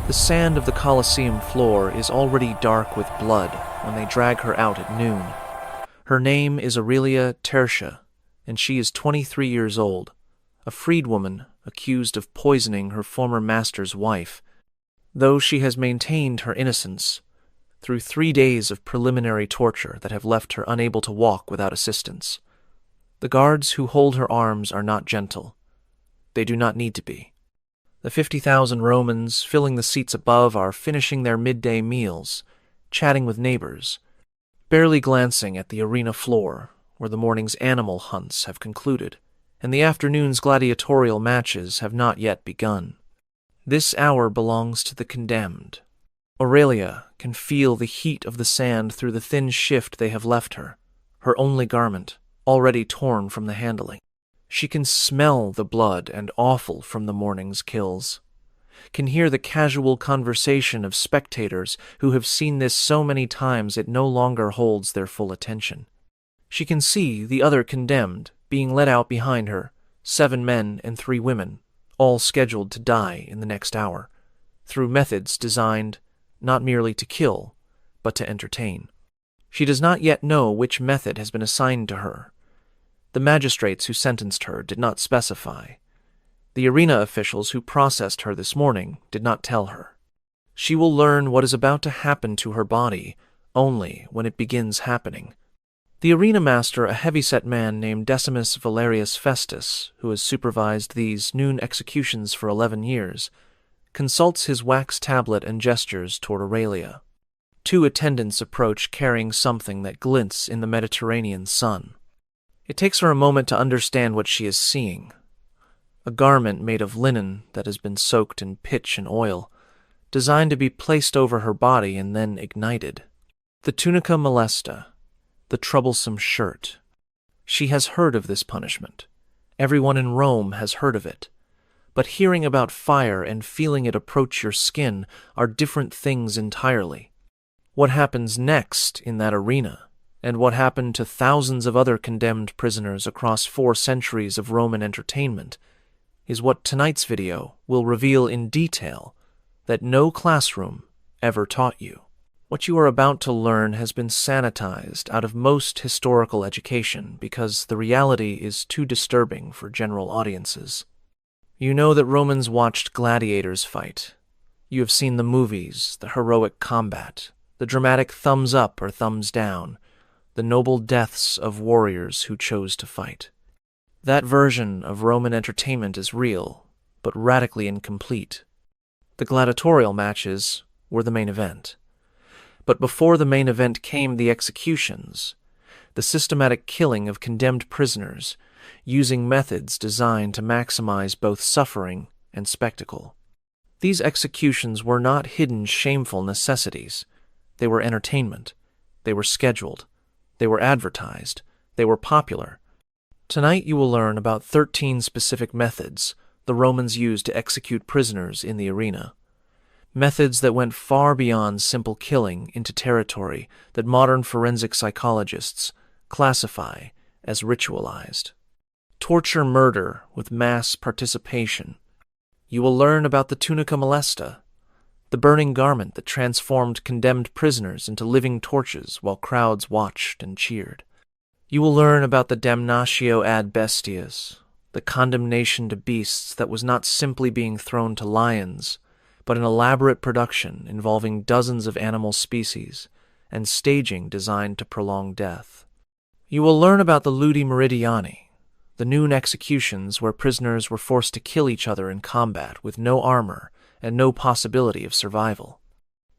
The sand of the Colosseum floor is already dark with blood when they drag her out at noon. Her name is Aurelia Tertia, and she is 23 years old, a freedwoman accused of poisoning her former master's wife, though she has maintained her innocence through 3 days of preliminary torture that have left her unable to walk without assistance. The guards who hold her arms are not gentle. They do not need to be. The 50,000 Romans filling the seats above are finishing their midday meals, chatting with neighbors, barely glancing at the arena floor where the morning's animal hunts have concluded, and the afternoon's gladiatorial matches have not yet begun. This hour belongs to the condemned. Aurelia can feel the heat of the sand through the thin shift they have left her, her only garment, already torn from the handling. She can smell the blood and offal from the morning's kills, can hear the casual conversation of spectators who have seen this so many times it no longer holds their full attention. She can see the other condemned being led out behind her, 7 men and 3 women, all scheduled to die in the next hour, through methods designed not merely to kill, but to entertain. She does not yet know which method has been assigned to her. The magistrates who sentenced her did not specify. The arena officials who processed her this morning did not tell her. She will learn what is about to happen to her body only when it begins happening. The arena master, a heavy-set man named Decimus Valerius Festus, who has supervised these noon executions for 11 years, consults his wax tablet and gestures toward Aurelia. 2 attendants approach carrying something that glints in the Mediterranean sun. It takes her a moment to understand what she is seeing. A garment made of linen that has been soaked in pitch and oil, designed to be placed over her body and then ignited. The tunica molesta, the troublesome shirt. She has heard of this punishment. Everyone in Rome has heard of it. But hearing about fire and feeling it approach your skin are different things entirely. What happens next in that arena, and what happened to thousands of other condemned prisoners across 4 centuries of Roman entertainment, is what tonight's video will reveal in detail that no classroom ever taught you. What you are about to learn has been sanitized out of most historical education because the reality is too disturbing for general audiences. You know that Romans watched gladiators fight. You have seen the movies, the heroic combat, the dramatic thumbs up or thumbs down, the noble deaths of warriors who chose to fight. That version of Roman entertainment is real, but radically incomplete. The gladiatorial matches were the main event. But before the main event came the executions, the systematic killing of condemned prisoners, using methods designed to maximize both suffering and spectacle. These executions were not hidden, shameful necessities. They were entertainment. They were scheduled. They were advertised. They were popular. Tonight you will learn about 13 specific methods the Romans used to execute prisoners in the arena. Methods that went far beyond simple killing into territory that modern forensic psychologists classify as ritualized. Torture murder with mass participation. You will learn about the tunica molesta, the burning garment that transformed condemned prisoners into living torches while crowds watched and cheered. You will learn about the damnatio ad bestias, the condemnation to beasts that was not simply being thrown to lions, but an elaborate production involving dozens of animal species and staging designed to prolong death. You will learn about the ludi meridiani, the noon executions where prisoners were forced to kill each other in combat with no armor and no possibility of survival.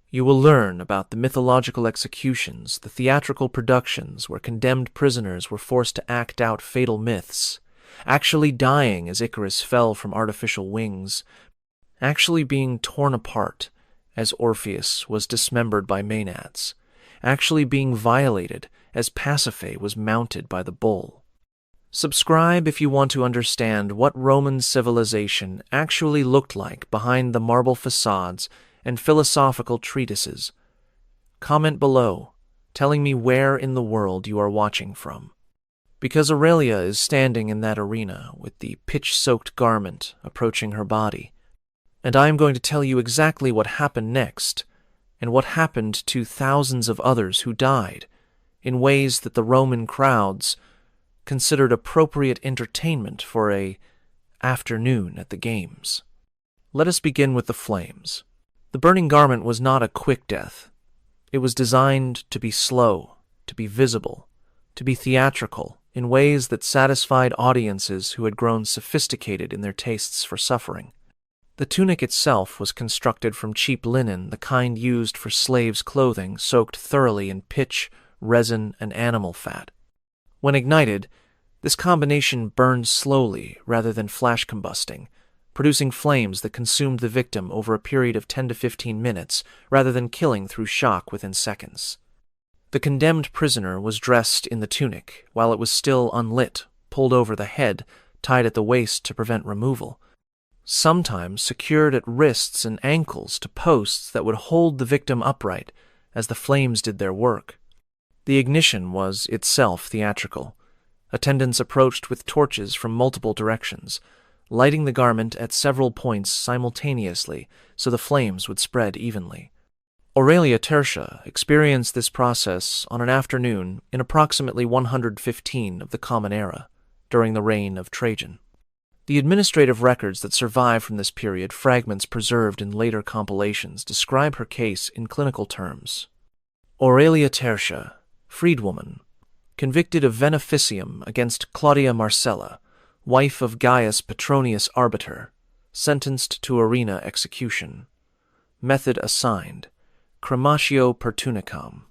You will learn about the mythological executions, the theatrical productions where condemned prisoners were forced to act out fatal myths, actually dying as Icarus fell from artificial wings, actually being torn apart as Orpheus was dismembered by Maenads, actually being violated as Pasiphae was mounted by the bull. Subscribe if you want to understand what Roman civilization actually looked like behind the marble facades and philosophical treatises. Comment below, telling me where in the world you are watching from. Because Aurelia is standing in that arena with the pitch-soaked garment approaching her body, and I am going to tell you exactly what happened next, and what happened to thousands of others who died, in ways that the Roman crowds considered appropriate entertainment for a afternoon at the games. Let us begin with the flames. The burning garment was not a quick death. It was designed to be slow, to be visible, to be theatrical in ways that satisfied audiences who had grown sophisticated in their tastes for suffering. The tunic itself was constructed from cheap linen, the kind used for slaves' clothing, soaked thoroughly in pitch, resin, and animal fat. When ignited, this combination burned slowly rather than flash combusting, producing flames that consumed the victim over a period of 10 to 15 minutes rather than killing through shock within seconds. The condemned prisoner was dressed in the tunic while it was still unlit, pulled over the head, tied at the waist to prevent removal, sometimes secured at wrists and ankles to posts that would hold the victim upright as the flames did their work. The ignition was itself theatrical. Attendants approached with torches from multiple directions, lighting the garment at several points simultaneously so the flames would spread evenly. Aurelia Tertia experienced this process on an afternoon in approximately 115 of the Common Era, during the reign of Trajan. The administrative records that survive from this period, fragments preserved in later compilations, describe her case in clinical terms. Aurelia Tertia, freedwoman, convicted of beneficium against Claudia Marcella, wife of Gaius Petronius Arbiter, sentenced to arena execution. Method assigned: crematio per tunicam.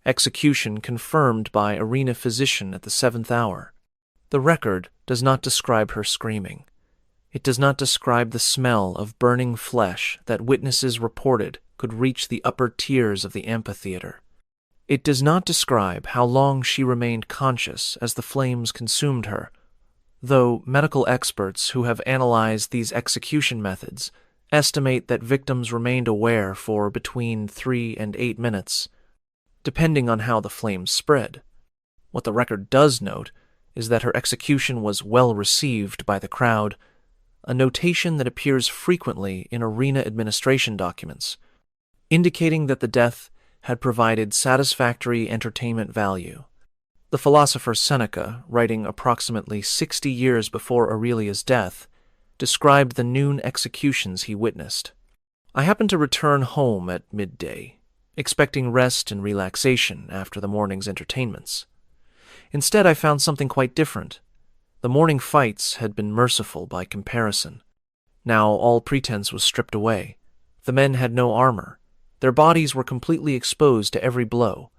Execution confirmed by arena physician at the 7th hour. The record does not describe her screaming. It does not describe the smell of burning flesh that witnesses reported could reach the upper tiers of the amphitheater. It does not describe how long she remained conscious as the flames consumed her, though medical experts who have analyzed these execution methods estimate that victims remained aware for between 3 and 8 minutes, depending on how the flames spread. What the record does note is that her execution was well received by the crowd, a notation that appears frequently in arena administration documents, indicating that the death had provided satisfactory entertainment value. The philosopher Seneca, writing approximately 60 years before Aurelia's death, described the noon executions he witnessed. I happened to return home at midday, expecting rest and relaxation after the morning's entertainments. Instead, I found something quite different. The morning fights had been merciful by comparison. Now all pretense was stripped away. The men had no armor. Their bodies were completely exposed to every blow.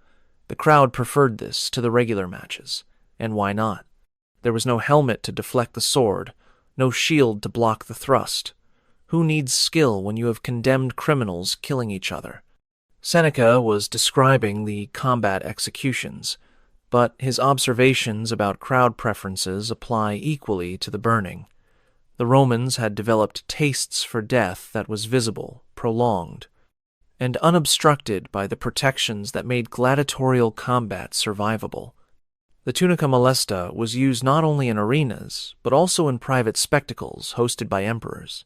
The crowd preferred this to the regular matches. And why not? There was no helmet to deflect the sword, no shield to block the thrust. Who needs skill when you have condemned criminals killing each other? Seneca was describing the combat executions, but his observations about crowd preferences apply equally to the burning. The Romans had developed tastes for death that was visible, prolonged, and unobstructed by the protections that made gladiatorial combat survivable. The tunica molesta was used not only in arenas, but also in private spectacles hosted by emperors.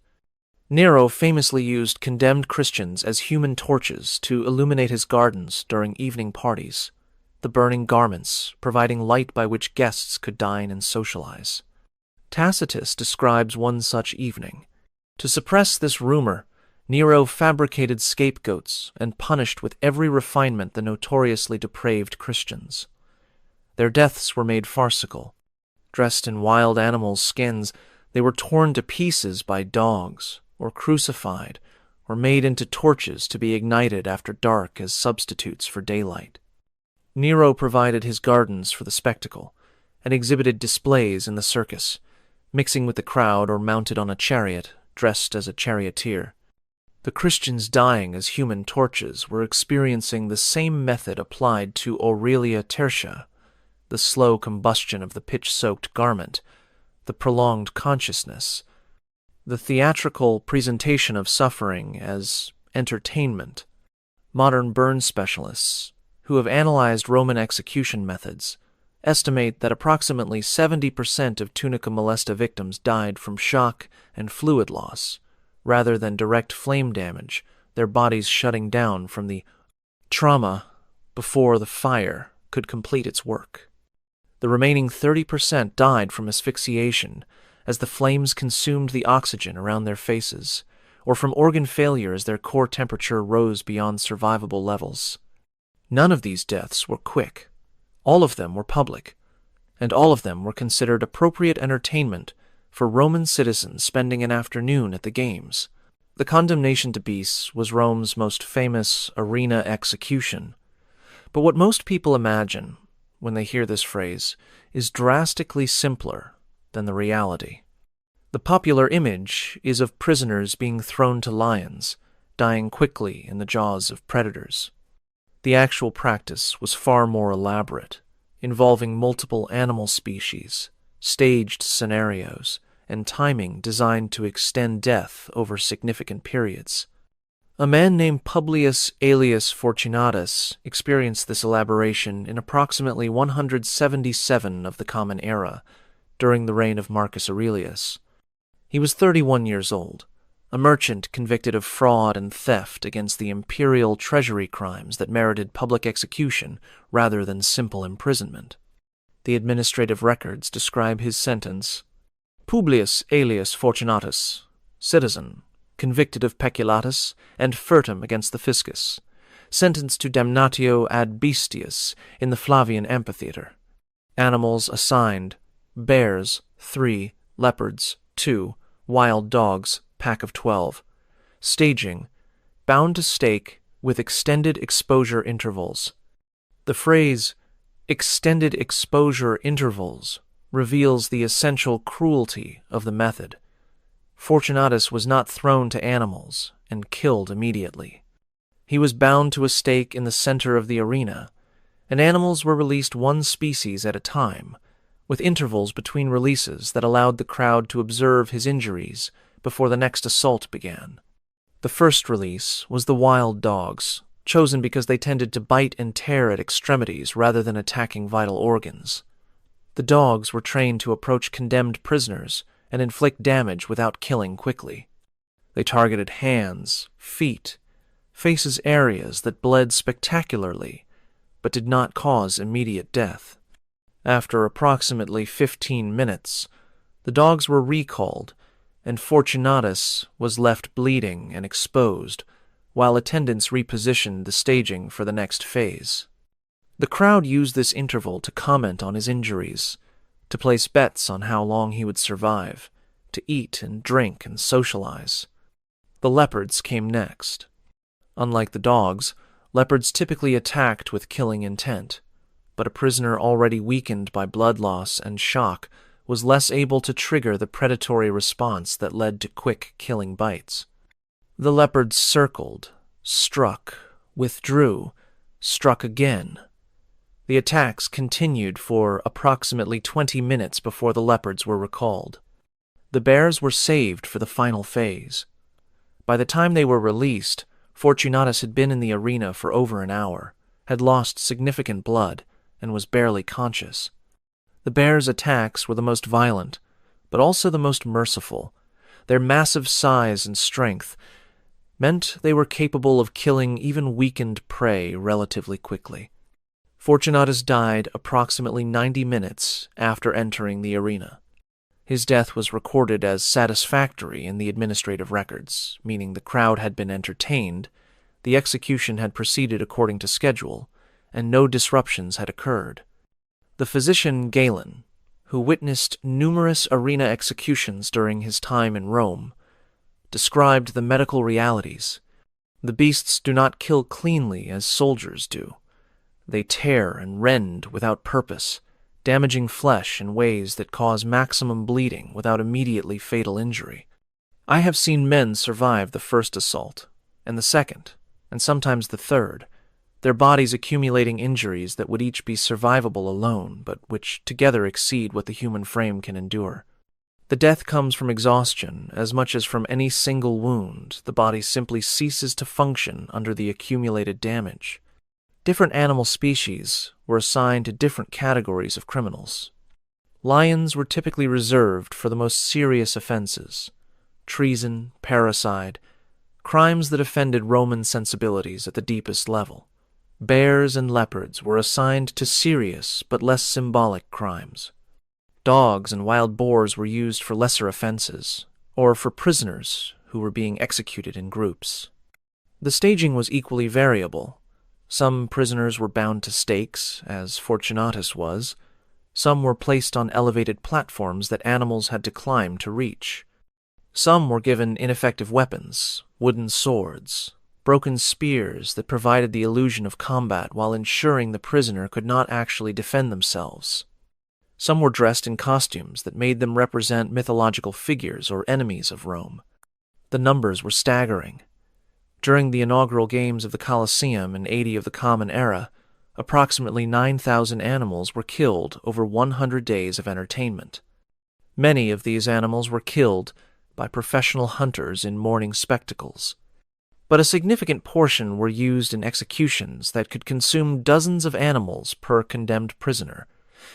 Nero famously used condemned Christians as human torches to illuminate his gardens during evening parties, the burning garments providing light by which guests could dine and socialize. Tacitus describes one such evening. To suppress this rumor, Nero fabricated scapegoats and punished with every refinement the notoriously depraved Christians. Their deaths were made farcical. Dressed in wild animals' skins, they were torn to pieces by dogs, or crucified, or made into torches to be ignited after dark as substitutes for daylight. Nero provided his gardens for the spectacle, and exhibited displays in the circus, mixing with the crowd or mounted on a chariot, dressed as a charioteer. The Christians dying as human torches were experiencing the same method applied to Aurelia Tertia, the slow combustion of the pitch-soaked garment, the prolonged consciousness, the theatrical presentation of suffering as entertainment. Modern burn specialists, who have analyzed Roman execution methods, estimate that approximately 70% of tunica molesta victims died from shock and fluid loss, rather than direct flame damage, their bodies shutting down from the trauma before the fire could complete its work. The remaining 30% died from asphyxiation as the flames consumed the oxygen around their faces, or from organ failure as their core temperature rose beyond survivable levels. None of these deaths were quick. All of them were public, and all of them were considered appropriate entertainment for Roman citizens spending an afternoon at the games. The condemnation to beasts was Rome's most famous arena execution, but what most people imagine when they hear this phrase is drastically simpler than the reality. The popular image is of prisoners being thrown to lions, dying quickly in the jaws of predators. The actual practice was far more elaborate, involving multiple animal species, staged scenarios, and timing designed to extend death over significant periods. A man named Publius Aelius Fortunatus experienced this elaboration in approximately 177 of the Common Era, during the reign of Marcus Aurelius. He was 31 years old, a merchant convicted of fraud and theft against the imperial treasury crimes that merited public execution rather than simple imprisonment. The administrative records describe his sentence: Publius Aelius Fortunatus, citizen, convicted of peculatus and furtum against the fiscus, sentenced to damnatio ad bestias in the Flavian amphitheater. Animals assigned: bears, 3, leopards, 2, wild dogs, pack of 12. Staging: bound to stake with extended exposure intervals. The phrase, extended exposure intervals, reveals the essential cruelty of the method. Fortunatus was not thrown to animals and killed immediately. He was bound to a stake in the center of the arena, and animals were released one species at a time, with intervals between releases that allowed the crowd to observe his injuries before the next assault began. The first release was the wild dogs, chosen because they tended to bite and tear at extremities rather than attacking vital organs. The dogs were trained to approach condemned prisoners and inflict damage without killing quickly. They targeted hands, feet, faces, areas that bled spectacularly, but did not cause immediate death. After approximately 15 minutes, the dogs were recalled, and Fortunatus was left bleeding and exposed, while attendants repositioned the staging for the next phase. The crowd used this interval to comment on his injuries, to place bets on how long he would survive, to eat and drink and socialize. The leopards came next. Unlike the dogs, leopards typically attacked with killing intent, but a prisoner already weakened by blood loss and shock was less able to trigger the predatory response that led to quick killing bites. The leopards circled, struck, withdrew, struck again. The attacks continued for approximately 20 minutes before the leopards were recalled. The bears were saved for the final phase. By the time they were released, Fortunatus had been in the arena for over an hour, had lost significant blood, and was barely conscious. The bears' attacks were the most violent, but also the most merciful. Their massive size and strength meant they were capable of killing even weakened prey relatively quickly. Fortunatus died approximately 90 minutes after entering the arena. His death was recorded as satisfactory in the administrative records, meaning the crowd had been entertained, the execution had proceeded according to schedule, and no disruptions had occurred. The physician Galen, who witnessed numerous arena executions during his time in Rome, described the medical realities. The beasts do not kill cleanly as soldiers do. They tear and rend without purpose, damaging flesh in ways that cause maximum bleeding without immediately fatal injury. I have seen men survive the first assault, and the second, and sometimes the third, their bodies accumulating injuries that would each be survivable alone, but which together exceed what the human frame can endure. The death comes from exhaustion as much as from any single wound. The body simply ceases to function under the accumulated damage. Different animal species were assigned to different categories of criminals. Lions were typically reserved for the most serious offenses. treason, parricide, crimes that offended Roman sensibilities at the deepest level. Bears and leopards were assigned to serious but less symbolic crimes. Dogs and wild boars were used for lesser offenses, or for prisoners who were being executed in groups. The staging was equally variable. Some prisoners were bound to stakes, as Fortunatus was. Some were placed on elevated platforms that animals had to climb to reach. Some were given ineffective weapons, wooden swords, broken spears that provided the illusion of combat while ensuring the prisoner could not actually defend themselves. Some were dressed in costumes that made them represent mythological figures or enemies of Rome. The numbers were staggering. During the inaugural games of the Colosseum in 80 of the Common Era, approximately 9,000 animals were killed over 100 days of entertainment. Many of these animals were killed by professional hunters in mourning spectacles, but a significant portion were used in executions that could consume dozens of animals per condemned prisoner,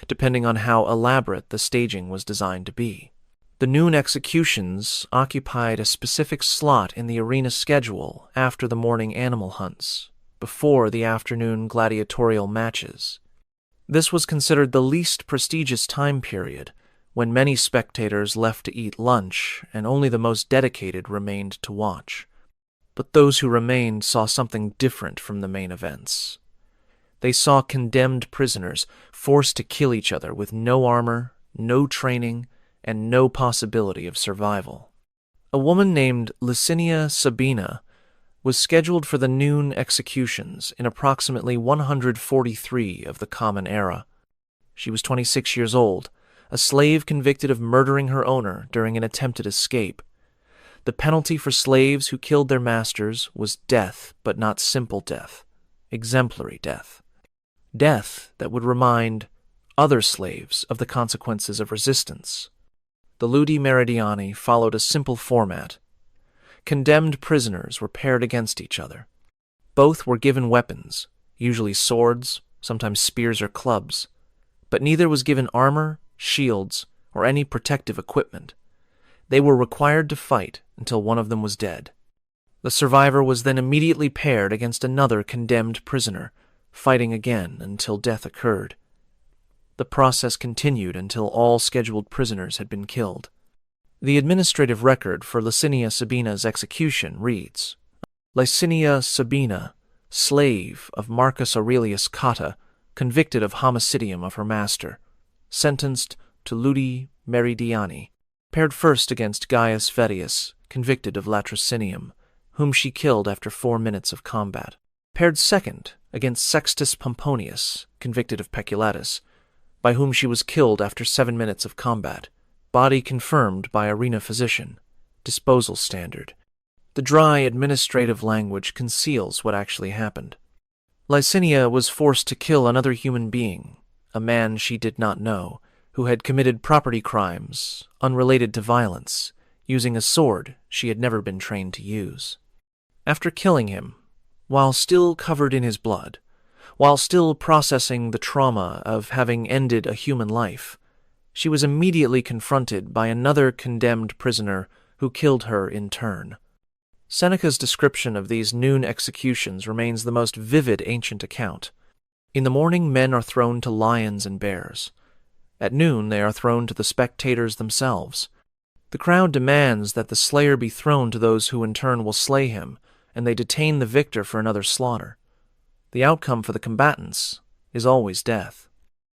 depending on how elaborate the staging was designed to be. The noon executions occupied a specific slot in the arena schedule after the morning animal hunts, before the afternoon gladiatorial matches. This was considered the least prestigious time period, when many spectators left to eat lunch and only the most dedicated remained to watch. But those who remained saw something different from the main events. They saw condemned prisoners forced to kill each other with no armor, no training, and no possibility of survival. A woman named Licinia Sabina was scheduled for the noon executions in approximately 143 of the Common Era. She was 26 years old, a slave convicted of murdering her owner during an attempted escape. The penalty for slaves who killed their masters was death, but not simple death, exemplary death. Death that would remind other slaves of the consequences of resistance. The ludi meridiani followed a simple format. Condemned prisoners were paired against each other. Both were given weapons, usually swords, sometimes spears or clubs, but neither was given armor, shields, or any protective equipment. They were required to fight until one of them was dead. The survivor was then immediately paired against another condemned prisoner, fighting again until death occurred. The process continued until all scheduled prisoners had been killed. The administrative record for Licinia Sabina's execution reads, Licinia Sabina, slave of Marcus Aurelius Cotta, convicted of homicidium of her master, sentenced to ludi meridiani, paired first against Gaius Vettius, convicted of latrocinium, whom she killed after 4 minutes of combat, paired second against Sextus Pomponius, convicted of peculatus, by whom she was killed after 7 minutes of combat, body confirmed by arena physician, disposal standard. The dry administrative language conceals what actually happened. Licinia was forced to kill another human being, a man she did not know, who had committed property crimes unrelated to violence, using a sword she had never been trained to use. After killing him, while still covered in his blood, while still processing the trauma of having ended a human life, she was immediately confronted by another condemned prisoner who killed her in turn. Seneca's description of these noon executions remains the most vivid ancient account. In the morning, men are thrown to lions and bears. At noon, they are thrown to the spectators themselves. The crowd demands that the slayer be thrown to those who in turn will slay him, and they detain the victor for another slaughter. The outcome for the combatants is always death.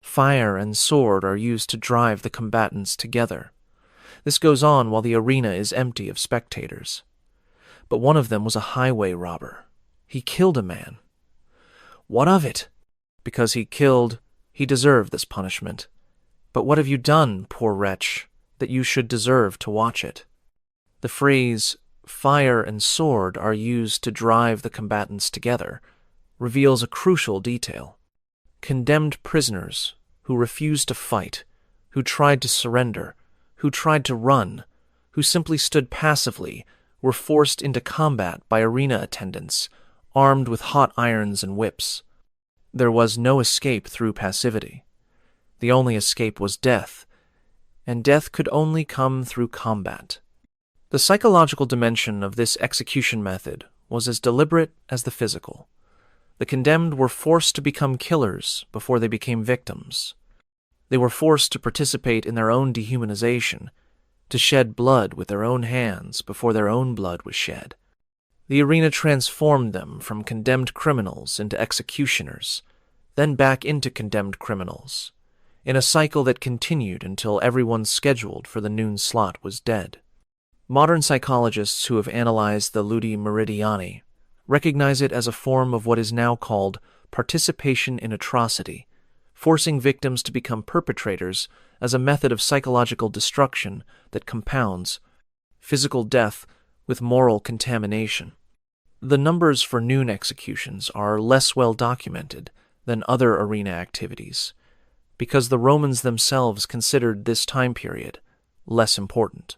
Fire and sword are used to drive the combatants together. This goes on while the arena is empty of spectators. But one of them was a highway robber. He killed a man. What of it? Because he killed, he deserved this punishment. But what have you done, poor wretch, that you should deserve to watch it? The phrase, fire and sword are used to drive the combatants together, reveals a crucial detail. Condemned prisoners who refused to fight, who tried to surrender, who tried to run, who simply stood passively, were forced into combat by arena attendants, armed with hot irons and whips. There was no escape through passivity. The only escape was death, and death could only come through combat. The psychological dimension of this execution method was as deliberate as the physical. The condemned were forced to become killers before they became victims. They were forced to participate in their own dehumanization, to shed blood with their own hands before their own blood was shed. The arena transformed them from condemned criminals into executioners, then back into condemned criminals, in a cycle that continued until everyone scheduled for the noon slot was dead. Modern psychologists who have analyzed the ludi meridiani recognize it as a form of what is now called participation in atrocity, forcing victims to become perpetrators as a method of psychological destruction that compounds physical death with moral contamination. The numbers for noon executions are less well documented than other arena activities, because the Romans themselves considered this time period less important.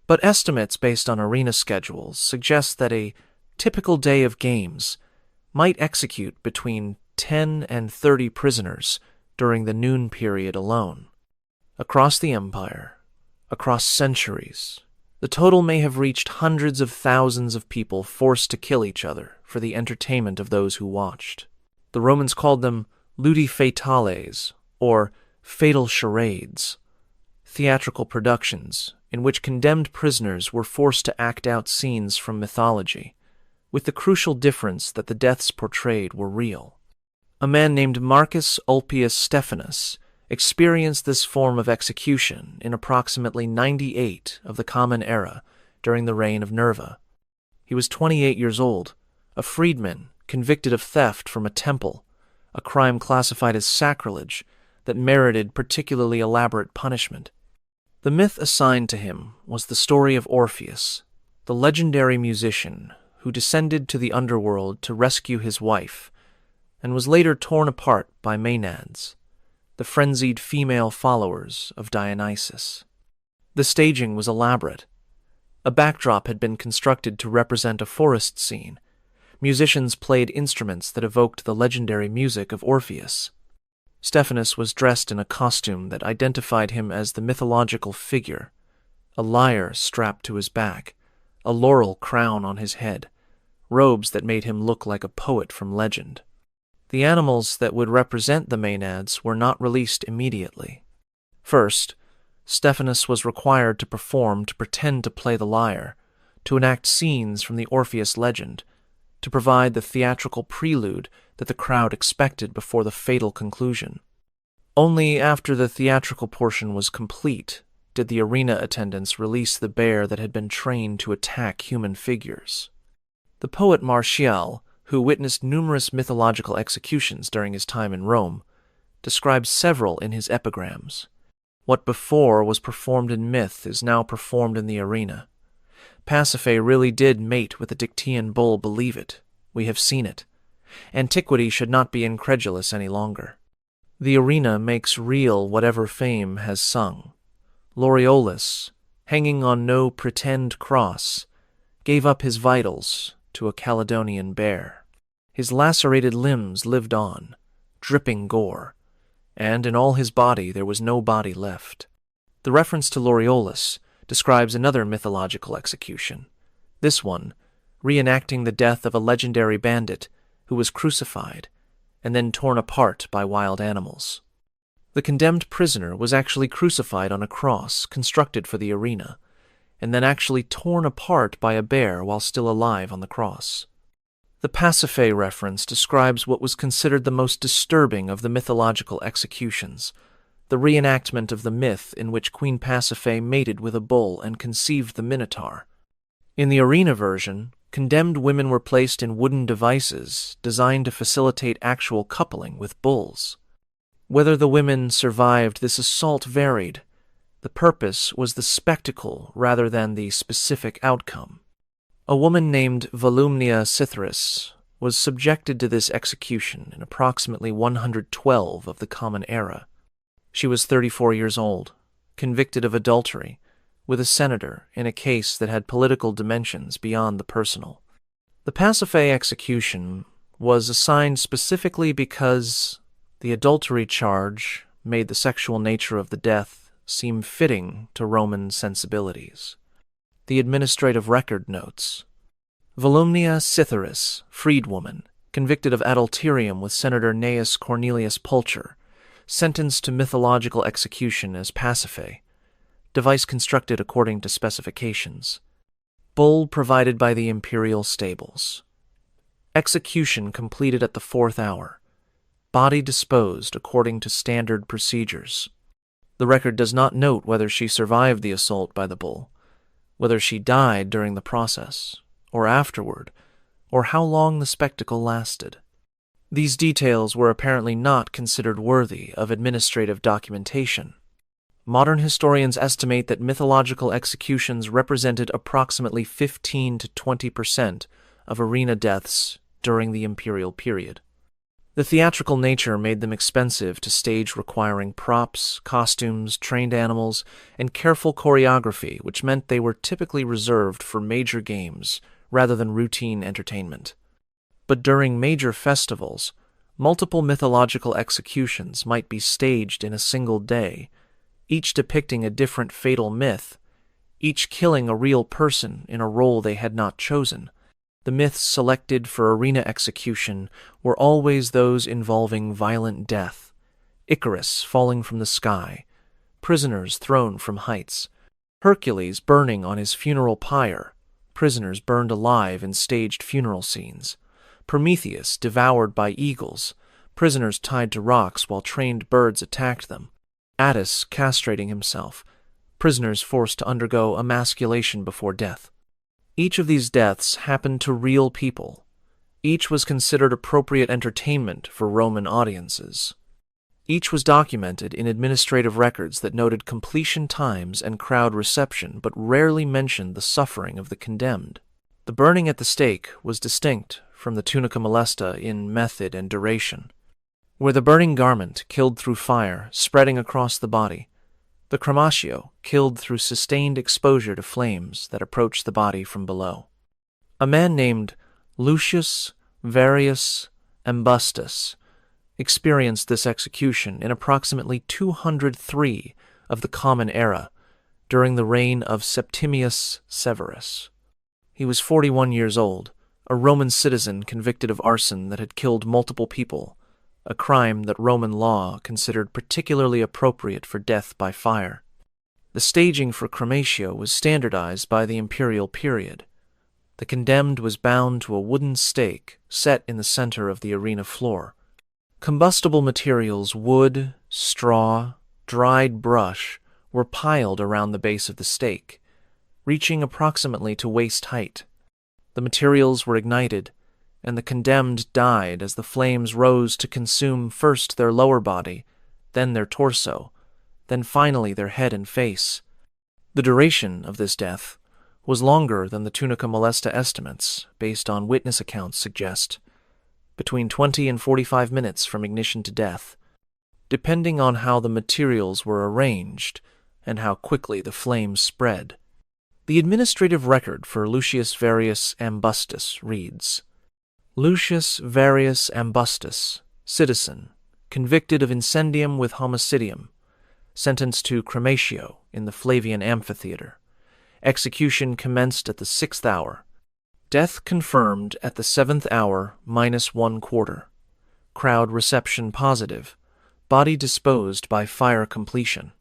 But estimates based on arena schedules suggest that a typical day of games might execute between 10 and 30 prisoners during the noon period alone. Across the empire, across centuries, the total may have reached hundreds of thousands of people forced to kill each other for the entertainment of those who watched. The Romans called them ludi fatales, or fatal charades, theatrical productions in which condemned prisoners were forced to act out scenes from mythology, with the crucial difference that the deaths portrayed were real. A man named Marcus Ulpius Stephanus experienced this form of execution in approximately 98 of the Common Era during the reign of Nerva. He was 28 years old, a freedman convicted of theft from a temple, a crime classified as sacrilege that merited particularly elaborate punishment. The myth assigned to him was the story of Orpheus, the legendary musician who descended to the underworld to rescue his wife and was later torn apart by Maenads, the frenzied female followers of Dionysus. The staging was elaborate. A backdrop had been constructed to represent a forest scene. Musicians played instruments that evoked the legendary music of Orpheus. Stephanus was dressed in a costume that identified him as the mythological figure, a lyre strapped to his back, a laurel crown on his head, robes that made him look like a poet from legend. The animals that would represent the Maenads were not released immediately. First, Stephanus was required to perform to pretend to play the lyre, to enact scenes from the Orpheus legend, to provide the theatrical prelude that the crowd expected before the fatal conclusion. Only after the theatrical portion was complete did the arena attendants release the bear that had been trained to attack human figures. The poet Martial, who witnessed numerous mythological executions during his time in Rome, describes several in his epigrams. What before was performed in myth is now performed in the arena. Pasiphae really did mate with the Dictaean bull, believe it. We have seen it. Antiquity should not be incredulous any longer. The arena makes real whatever fame has sung. Laureolus, hanging on no pretend cross, gave up his vitals to a Caledonian bear. His lacerated limbs lived on, dripping gore, and in all his body there was no body left. The reference to Laureolus describes another mythological execution, this one reenacting the death of a legendary bandit who was crucified and then torn apart by wild animals. The condemned prisoner was actually crucified on a cross constructed for the arena, and then actually torn apart by a bear while still alive on the cross. The Pasiphae reference describes what was considered the most disturbing of the mythological executions, the reenactment of the myth in which Queen Pasiphae mated with a bull and conceived the Minotaur. In the arena version, condemned women were placed in wooden devices designed to facilitate actual coupling with bulls. Whether the women survived this assault varied. The purpose was the spectacle rather than the specific outcome. A woman named Volumnia Cytheris was subjected to this execution in approximately 112 of the Common Era. She was 34 years old, convicted of adultery, with a senator in a case that had political dimensions beyond the personal. The Pasiphae execution was assigned specifically because the adultery charge made the sexual nature of the death seem fitting to Roman sensibilities. The administrative record notes. Volumnia Cytheris, freedwoman, convicted of adulterium with Senator Gnaeus Cornelius Pulcher, sentenced to mythological execution as Pasiphae. Device constructed according to specifications. Bull provided by the imperial stables. Execution completed at the 4th hour. Body disposed according to standard procedures. The record does not note whether she survived the assault by the bull, whether she died during the process, or afterward, or how long the spectacle lasted. These details were apparently not considered worthy of administrative documentation. Modern historians estimate that mythological executions represented approximately 15 to 20% of arena deaths during the imperial period. The theatrical nature made them expensive to stage, requiring props, costumes, trained animals, and careful choreography, which meant they were typically reserved for major games rather than routine entertainment. But during major festivals, multiple mythological executions might be staged in a single day, each depicting a different fatal myth, each killing a real person in a role they had not chosen. The myths selected for arena execution were always those involving violent death: Icarus falling from the sky, prisoners thrown from heights, Hercules burning on his funeral pyre, prisoners burned alive in staged funeral scenes, Prometheus devoured by eagles, prisoners tied to rocks while trained birds attacked them, Attis castrating himself, prisoners forced to undergo emasculation before death. Each of these deaths happened to real people. Each was considered appropriate entertainment for Roman audiences. Each was documented in administrative records that noted completion times and crowd reception, but rarely mentioned the suffering of the condemned. The burning at the stake was distinct from the tunica molesta in method and duration, where the burning garment killed through fire, spreading across the body. The cremacio killed through sustained exposure to flames that approached the body from below. A man named Lucius Varius Ambustus experienced this execution in approximately 203 of the Common Era, during the reign of Septimius Severus. He was 41 years old, a Roman citizen convicted of arson that had killed multiple people, a crime that Roman law considered particularly appropriate for death by fire. The staging for crematio was standardized by the imperial period. The condemned was bound to a wooden stake set in the center of the arena floor. Combustible materials, wood, straw, dried brush, were piled around the base of the stake, reaching approximately to waist height. The materials were ignited, and the condemned died as the flames rose to consume first their lower body, then their torso, then finally their head and face. The duration of this death was longer than the tunica molesta estimates, based on witness accounts suggest, between 20 and 45 minutes from ignition to death, depending on how the materials were arranged and how quickly the flames spread. The administrative record for Lucius Varius Ambustus reads, Lucius Varius Ambustus, citizen, convicted of incendium with homicidium, sentenced to crematio in the Flavian amphitheater. Execution commenced at the 6th hour. Death confirmed at the 7th hour -1/4. Crowd reception positive. Body disposed by fire completion.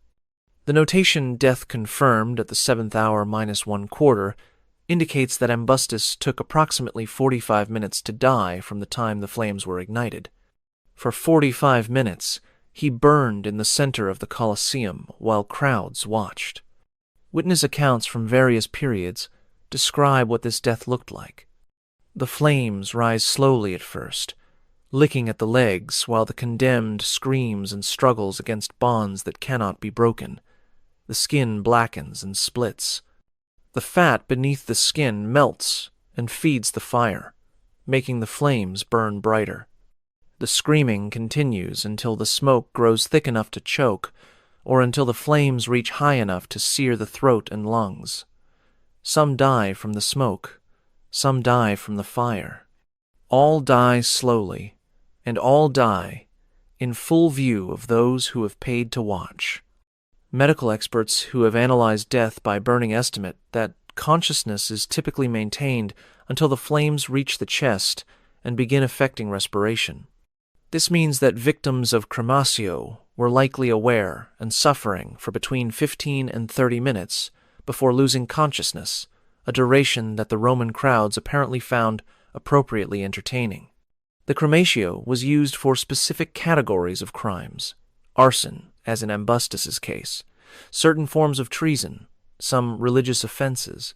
The notation death confirmed at the 7th hour -1/4 indicates that Ambustus took approximately 45 minutes to die from the time the flames were ignited. For 45 minutes, he burned in the center of the Colosseum while crowds watched. Witness accounts from various periods describe what this death looked like. The flames rise slowly at first, licking at the legs while the condemned screams and struggles against bonds that cannot be broken. The skin blackens and splits. The fat beneath the skin melts and feeds the fire, making the flames burn brighter. The screaming continues until the smoke grows thick enough to choke, or until the flames reach high enough to sear the throat and lungs. Some die from the smoke, some die from the fire. All die slowly, and all die in full view of those who have paid to watch. Medical experts who have analyzed death by burning estimate that consciousness is typically maintained until the flames reach the chest and begin affecting respiration. This means that victims of crematio were likely aware and suffering for between 15 and 30 minutes before losing consciousness, a duration that the Roman crowds apparently found appropriately entertaining. The crematio was used for specific categories of crimes: arson, as in Ambustus's case, certain forms of treason, some religious offenses,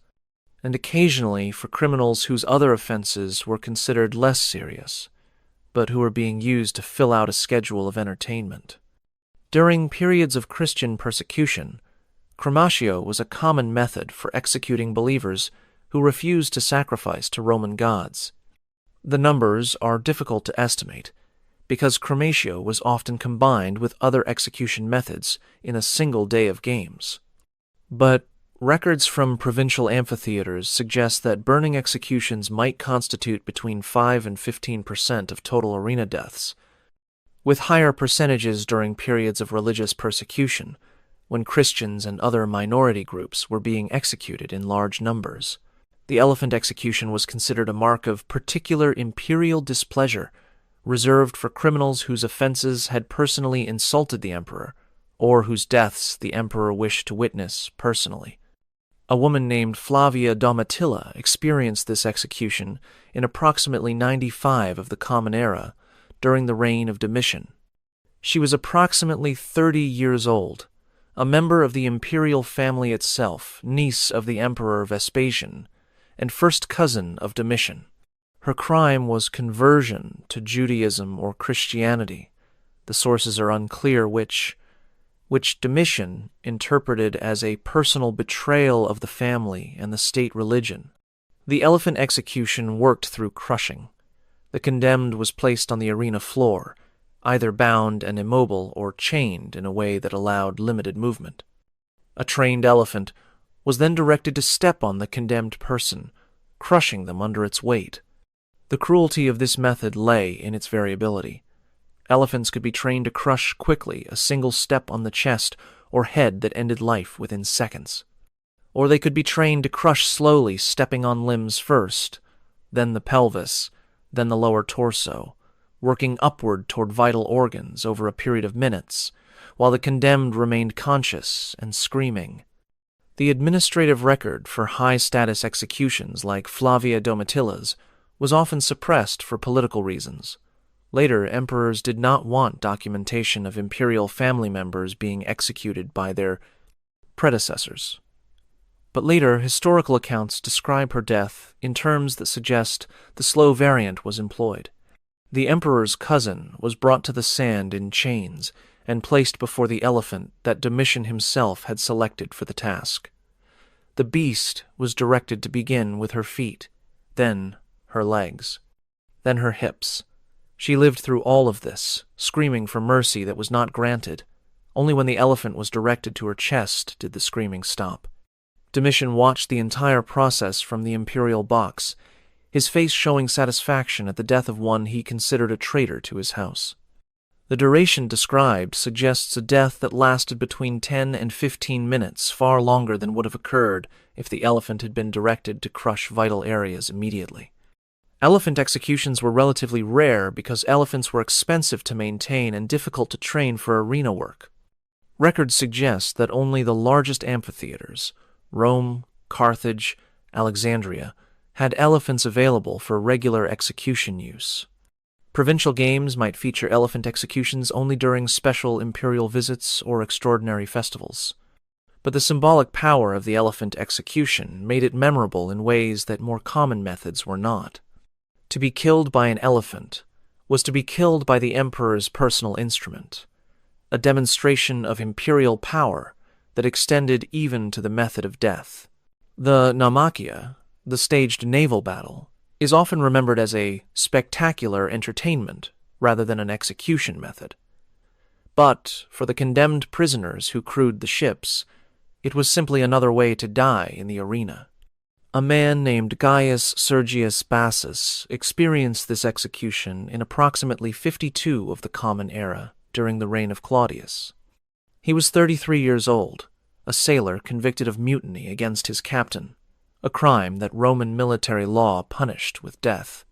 and occasionally for criminals whose other offenses were considered less serious, but who were being used to fill out a schedule of entertainment. During periods of Christian persecution, crematio was a common method for executing believers who refused to sacrifice to Roman gods. The numbers are difficult to estimate, because crematio was often combined with other execution methods in a single day of games. But records from provincial amphitheaters suggest that burning executions might constitute between 5 and 15% of total arena deaths, with higher percentages during periods of religious persecution, when Christians and other minority groups were being executed in large numbers. The elephant execution was considered a mark of particular imperial displeasure, reserved for criminals whose offenses had personally insulted the emperor, or whose deaths the emperor wished to witness personally. A woman named Flavia Domitilla experienced this execution in approximately 95 of the Common Era during the reign of Domitian. She was approximately 30 years old, a member of the imperial family itself, niece of the Emperor Vespasian, and first cousin of Domitian. Her crime was conversion to Judaism or Christianity. The sources are unclear which Domitian interpreted as a personal betrayal of the family and the state religion. The elephant execution worked through crushing. The condemned was placed on the arena floor, either bound and immobile or chained in a way that allowed limited movement. A trained elephant was then directed to step on the condemned person, crushing them under its weight. The cruelty of this method lay in its variability. Elephants could be trained to crush quickly a single step on the chest or head that ended life within seconds. Or they could be trained to crush slowly, stepping on limbs first, then the pelvis, then the lower torso, working upward toward vital organs over a period of minutes, while the condemned remained conscious and screaming. The administrative record for high-status executions like Flavia Domitilla's was often suppressed for political reasons. Later, emperors did not want documentation of imperial family members being executed by their predecessors. But later, historical accounts describe her death in terms that suggest the slow variant was employed. The emperor's cousin was brought to the sand in chains and placed before the elephant that Domitian himself had selected for the task. The beast was directed to begin with her feet, then her legs, then her hips. She lived through all of this, screaming for mercy that was not granted. Only when the elephant was directed to her chest did the screaming stop. Domitian watched the entire process from the imperial box, his face showing satisfaction at the death of one he considered a traitor to his house. The duration described suggests a death that lasted between 10 and 15 minutes, far longer than would have occurred if the elephant had been directed to crush vital areas immediately. Elephant executions were relatively rare because elephants were expensive to maintain and difficult to train for arena work. Records suggest that only the largest amphitheaters, Rome, Carthage, Alexandria, had elephants available for regular execution use. Provincial games might feature elephant executions only during special imperial visits or extraordinary festivals. But the symbolic power of the elephant execution made it memorable in ways that more common methods were not. To be killed by an elephant was to be killed by the emperor's personal instrument, a demonstration of imperial power that extended even to the method of death. The naumachia, the staged naval battle, is often remembered as a spectacular entertainment rather than an execution method. But for the condemned prisoners who crewed the ships, it was simply another way to die in the arena. A man named Gaius Sergius Bassus experienced this execution in approximately 52 of the Common Era during the reign of Claudius. He was 33 years old, a sailor convicted of mutiny against his captain, a crime that Roman military law punished with death.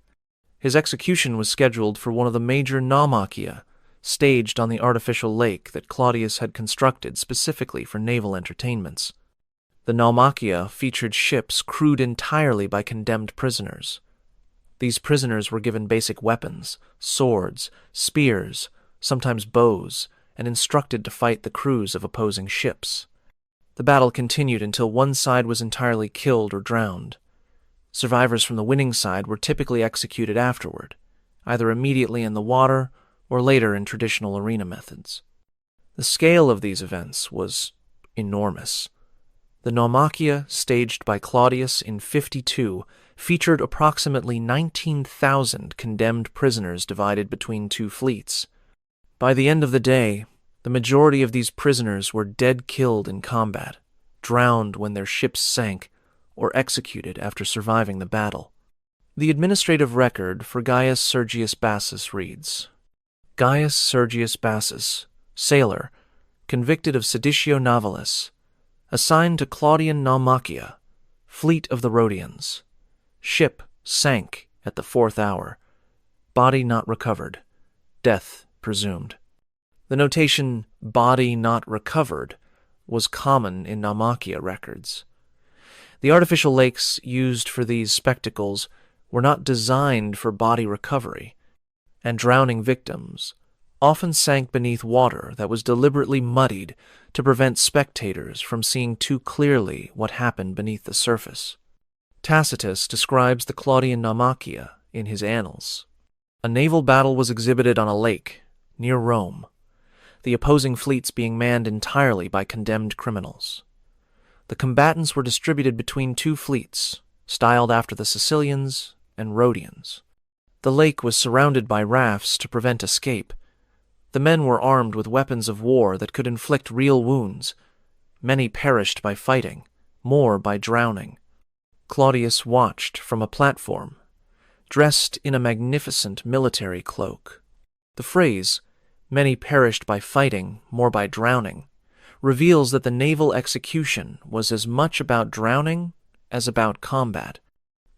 His execution was scheduled for one of the major naumachia, staged on the artificial lake that Claudius had constructed specifically for naval entertainments. The naumachia featured ships crewed entirely by condemned prisoners. These prisoners were given basic weapons, swords, spears, sometimes bows, and instructed to fight the crews of opposing ships. The battle continued until one side was entirely killed or drowned. Survivors from the winning side were typically executed afterward, either immediately in the water or later in traditional arena methods. The scale of these events was enormous. The naumachia, staged by Claudius in 52, featured approximately 19,000 condemned prisoners divided between two fleets. By the end of the day, the majority of these prisoners were dead killed in combat, drowned when their ships sank, or executed after surviving the battle. The administrative record for Gaius Sergius Bassus reads, Gaius Sergius Bassus, sailor, convicted of seditio navalis, assigned to Claudian naumachia, fleet of the Rhodians. Ship sank at the 4th hour. Body not recovered. Death presumed. The notation, body not recovered, was common in naumachia records. The artificial lakes used for these spectacles were not designed for body recovery, and drowning victims often sank beneath water that was deliberately muddied to prevent spectators from seeing too clearly what happened beneath the surface. Tacitus describes the Claudian naumachia in his Annals. A naval battle was exhibited on a lake near Rome, the opposing fleets being manned entirely by condemned criminals. The combatants were distributed between two fleets, styled after the Sicilians and Rhodians. The lake was surrounded by rafts to prevent escape. The men were armed with weapons of war that could inflict real wounds. Many perished by fighting, more by drowning. Claudius watched from a platform, dressed in a magnificent military cloak. The phrase, "many perished by fighting, more by drowning," reveals that the naval execution was as much about drowning as about combat.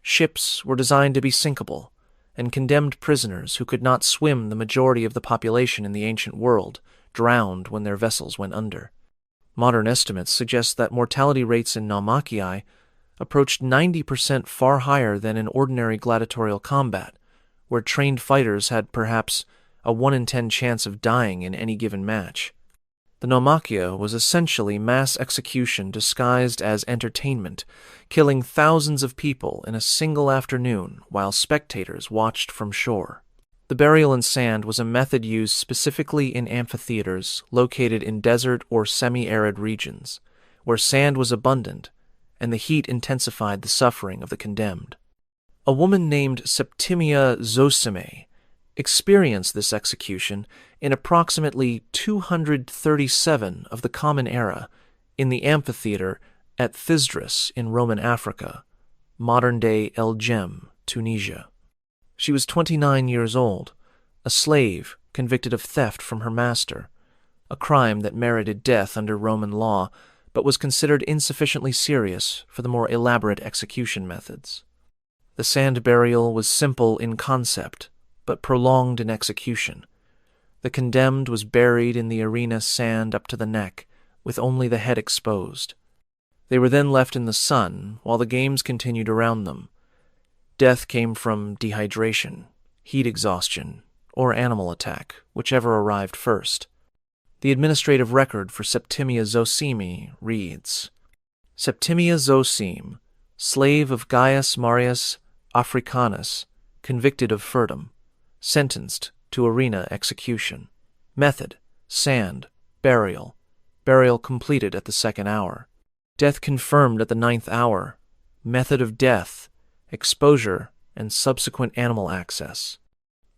Ships were designed to be sinkable, and condemned prisoners who could not swim, the majority of the population in the ancient world, drowned when their vessels went under. Modern estimates suggest that mortality rates in naumachii approached 90%, far higher than in ordinary gladiatorial combat, where trained fighters had perhaps a 1 in 10 chance of dying in any given match. The naumachia was essentially mass execution disguised as entertainment, killing thousands of people in a single afternoon while spectators watched from shore. The burial in sand was a method used specifically in amphitheaters located in desert or semi-arid regions, where sand was abundant and the heat intensified the suffering of the condemned. A woman named Septimia Zosime experienced this execution in approximately 237 of the Common Era in the amphitheater at Thysdrus in Roman Africa, modern-day El Jem, Tunisia. She was 29 years old, a slave convicted of theft from her master, a crime that merited death under Roman law, but was considered insufficiently serious for the more elaborate execution methods. The sand burial was simple in concept, but prolonged in execution. The condemned was buried in the arena sand up to the neck, with only the head exposed. They were then left in the sun while the games continued around them. Death came from dehydration, heat exhaustion, or animal attack, whichever arrived first. The administrative record for Septimia Zosime reads, Septimia Zosime, slave of Gaius Marius Africanus, convicted of furtum, sentenced to arena execution. Method, sand, burial completed at the 2nd hour. Death confirmed at the 9th hour. Method of death, exposure, and subsequent animal access.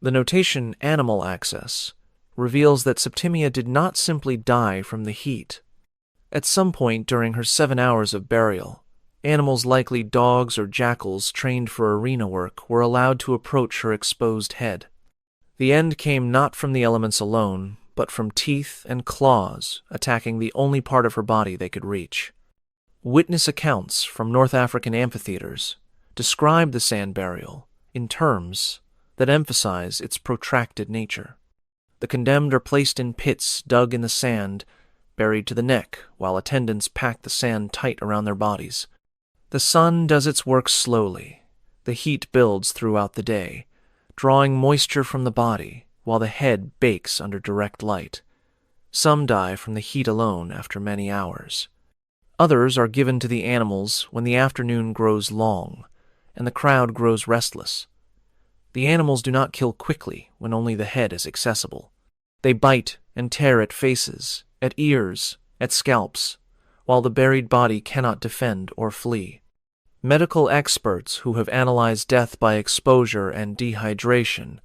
The notation animal access reveals that Septimia did not simply die from the heat. At some point during her 7 hours of burial, animals likely dogs or jackals trained for arena work were allowed to approach her exposed head. The end came not from the elements alone, but from teeth and claws attacking the only part of her body they could reach. Witness accounts from North African amphitheaters describe the sand burial in terms that emphasize its protracted nature. The condemned are placed in pits dug in the sand, buried to the neck, while attendants pack the sand tight around their bodies. The sun does its work slowly. The heat builds throughout the day, drawing moisture from the body, while the head bakes under direct light. Some die from the heat alone after many hours. Others are given to the animals when the afternoon grows long, and the crowd grows restless. The animals do not kill quickly when only the head is accessible. They bite and tear at faces, at ears, at scalps, while the buried body cannot defend or flee. Medical experts who have analyzed death by exposure and dehydration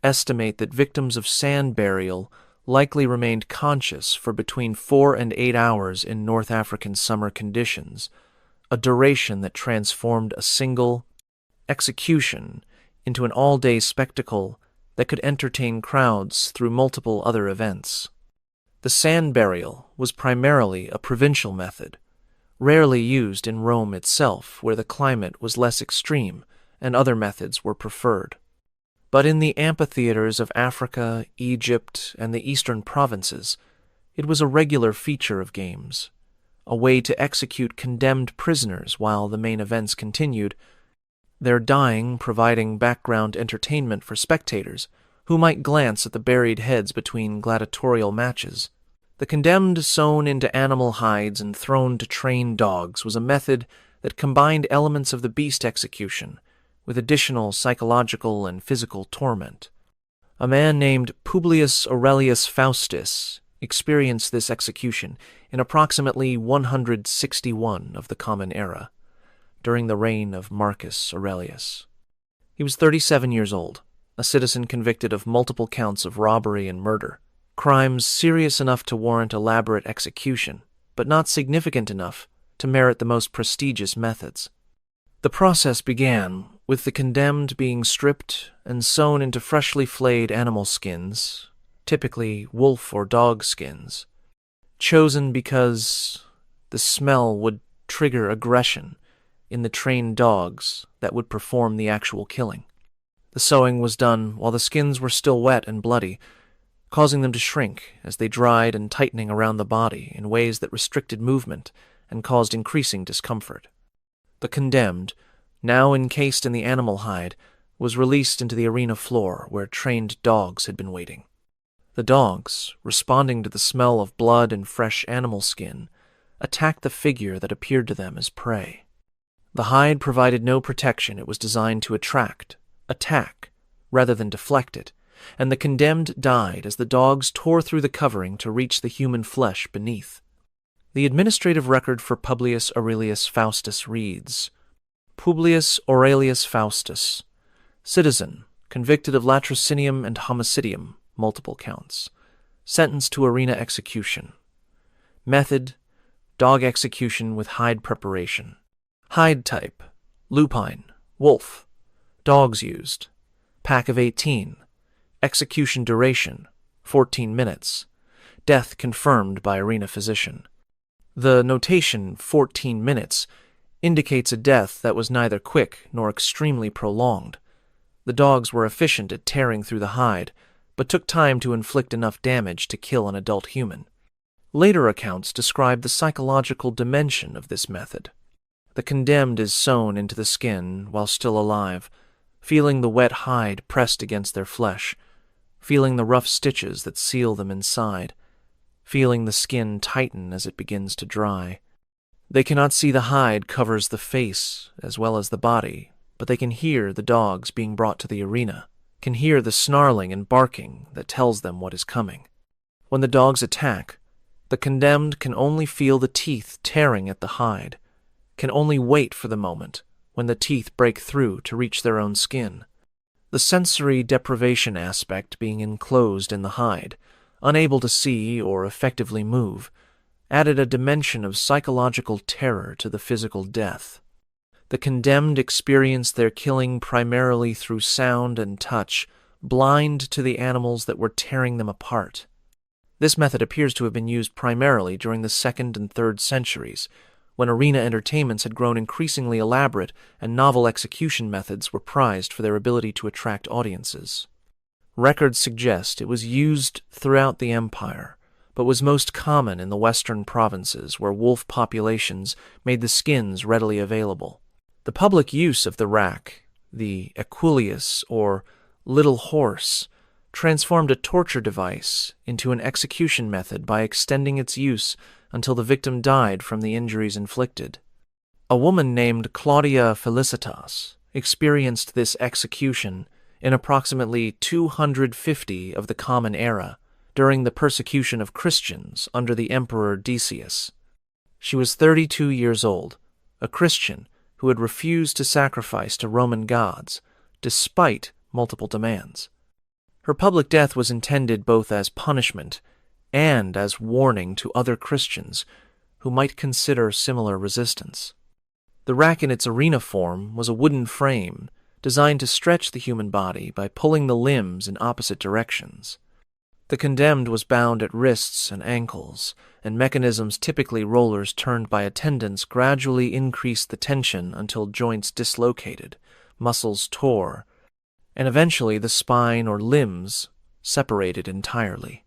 estimate that victims of sand burial likely remained conscious for between 4 and 8 hours in North African summer conditions, a duration that transformed a single execution into an all-day spectacle that could entertain crowds through multiple other events. The sand burial was primarily a provincial method, rarely used in Rome itself, where the climate was less extreme and other methods were preferred. But in the amphitheaters of Africa, Egypt, and the eastern provinces, it was a regular feature of games, a way to execute condemned prisoners while the main events continued, their dying providing background entertainment for spectators who might glance at the buried heads between gladiatorial matches. The condemned sewn into animal hides and thrown to trained dogs was a method that combined elements of the beast execution with additional psychological and physical torment. A man named Publius Aurelius Faustus experienced this execution in approximately 161 of the Common Era, during the reign of Marcus Aurelius. He was 37 years old, a citizen convicted of multiple counts of robbery and murder, crimes serious enough to warrant elaborate execution, but not significant enough to merit the most prestigious methods. The process began with the condemned being stripped and sewn into freshly flayed animal skins, typically wolf or dog skins, chosen because the smell would trigger aggression in the trained dogs that would perform the actual killing. The sewing was done while the skins were still wet and bloody, causing them to shrink as they dried and tightening around the body in ways that restricted movement and caused increasing discomfort. The condemned, now encased in the animal hide, was released into the arena floor where trained dogs had been waiting. The dogs, responding to the smell of blood and fresh animal skin, attacked the figure that appeared to them as prey. The hide provided no protection. It was designed to attack, rather than deflect it, and the condemned died as the dogs tore through the covering to reach the human flesh beneath. The administrative record for Publius Aurelius Faustus reads, Publius Aurelius Faustus, citizen, convicted of latrocinium and homicidium, multiple counts, sentenced to arena execution. Method, dog execution with hide preparation. Hide type, lupine, wolf. Dogs used. Pack of 18. Execution duration, 14 minutes. Death confirmed by arena physician. The notation 14 minutes indicates a death that was neither quick nor extremely prolonged. The dogs were efficient at tearing through the hide, but took time to inflict enough damage to kill an adult human. Later accounts describe the psychological dimension of this method. The condemned is sewn into the skin while still alive, feeling the wet hide pressed against their flesh, feeling the rough stitches that seal them inside, feeling the skin tighten as it begins to dry. They cannot see the hide covers the face as well as the body, but they can hear the dogs being brought to the arena, can hear the snarling and barking that tells them what is coming. When the dogs attack, the condemned can only feel the teeth tearing at the hide, can only wait for the moment when the teeth break through to reach their own skin. The sensory deprivation aspect being enclosed in the hide, unable to see or effectively move, added a dimension of psychological terror to the physical death. The condemned experienced their killing primarily through sound and touch, blind to the animals that were tearing them apart. This method appears to have been used primarily during the 2nd and 3rd centuries, when arena entertainments had grown increasingly elaborate and novel execution methods were prized for their ability to attract audiences. Records suggest it was used throughout the empire, but was most common in the western provinces where wolf populations made the skins readily available. The public use of the rack, the equuleus or little horse, transformed a torture device into an execution method by extending its use until the victim died from the injuries inflicted. A woman named Claudia Felicitas experienced this execution in approximately 250 of the Common Era during the persecution of Christians under the Emperor Decius. She was 32 years old, a Christian who had refused to sacrifice to Roman gods, despite multiple demands. Her public death was intended both as punishment and as warning to other Christians who might consider similar resistance. The rack in its arena form was a wooden frame designed to stretch the human body by pulling the limbs in opposite directions. The condemned was bound at wrists and ankles, and mechanisms, typically rollers turned by attendants, gradually increased the tension until joints dislocated, muscles tore, and eventually the spine or limbs separated entirely.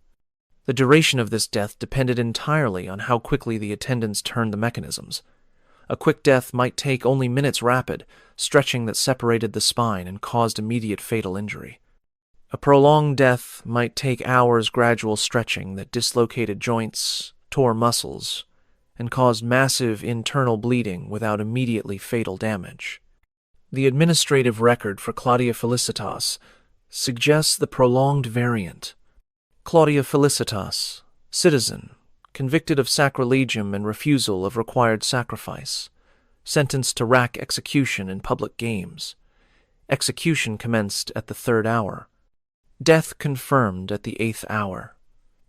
The duration of this death depended entirely on how quickly the attendants turned the mechanisms. A quick death might take only minutes rapid, stretching that separated the spine and caused immediate fatal injury. A prolonged death might take hours gradual stretching that dislocated joints, tore muscles, and caused massive internal bleeding without immediately fatal damage. The administrative record for Claudia Felicitas suggests the prolonged variant. Claudia Felicitas, citizen, convicted of sacrilegium and refusal of required sacrifice, sentenced to rack execution in public games. Execution commenced at the 3rd hour. Death confirmed at the 8th hour.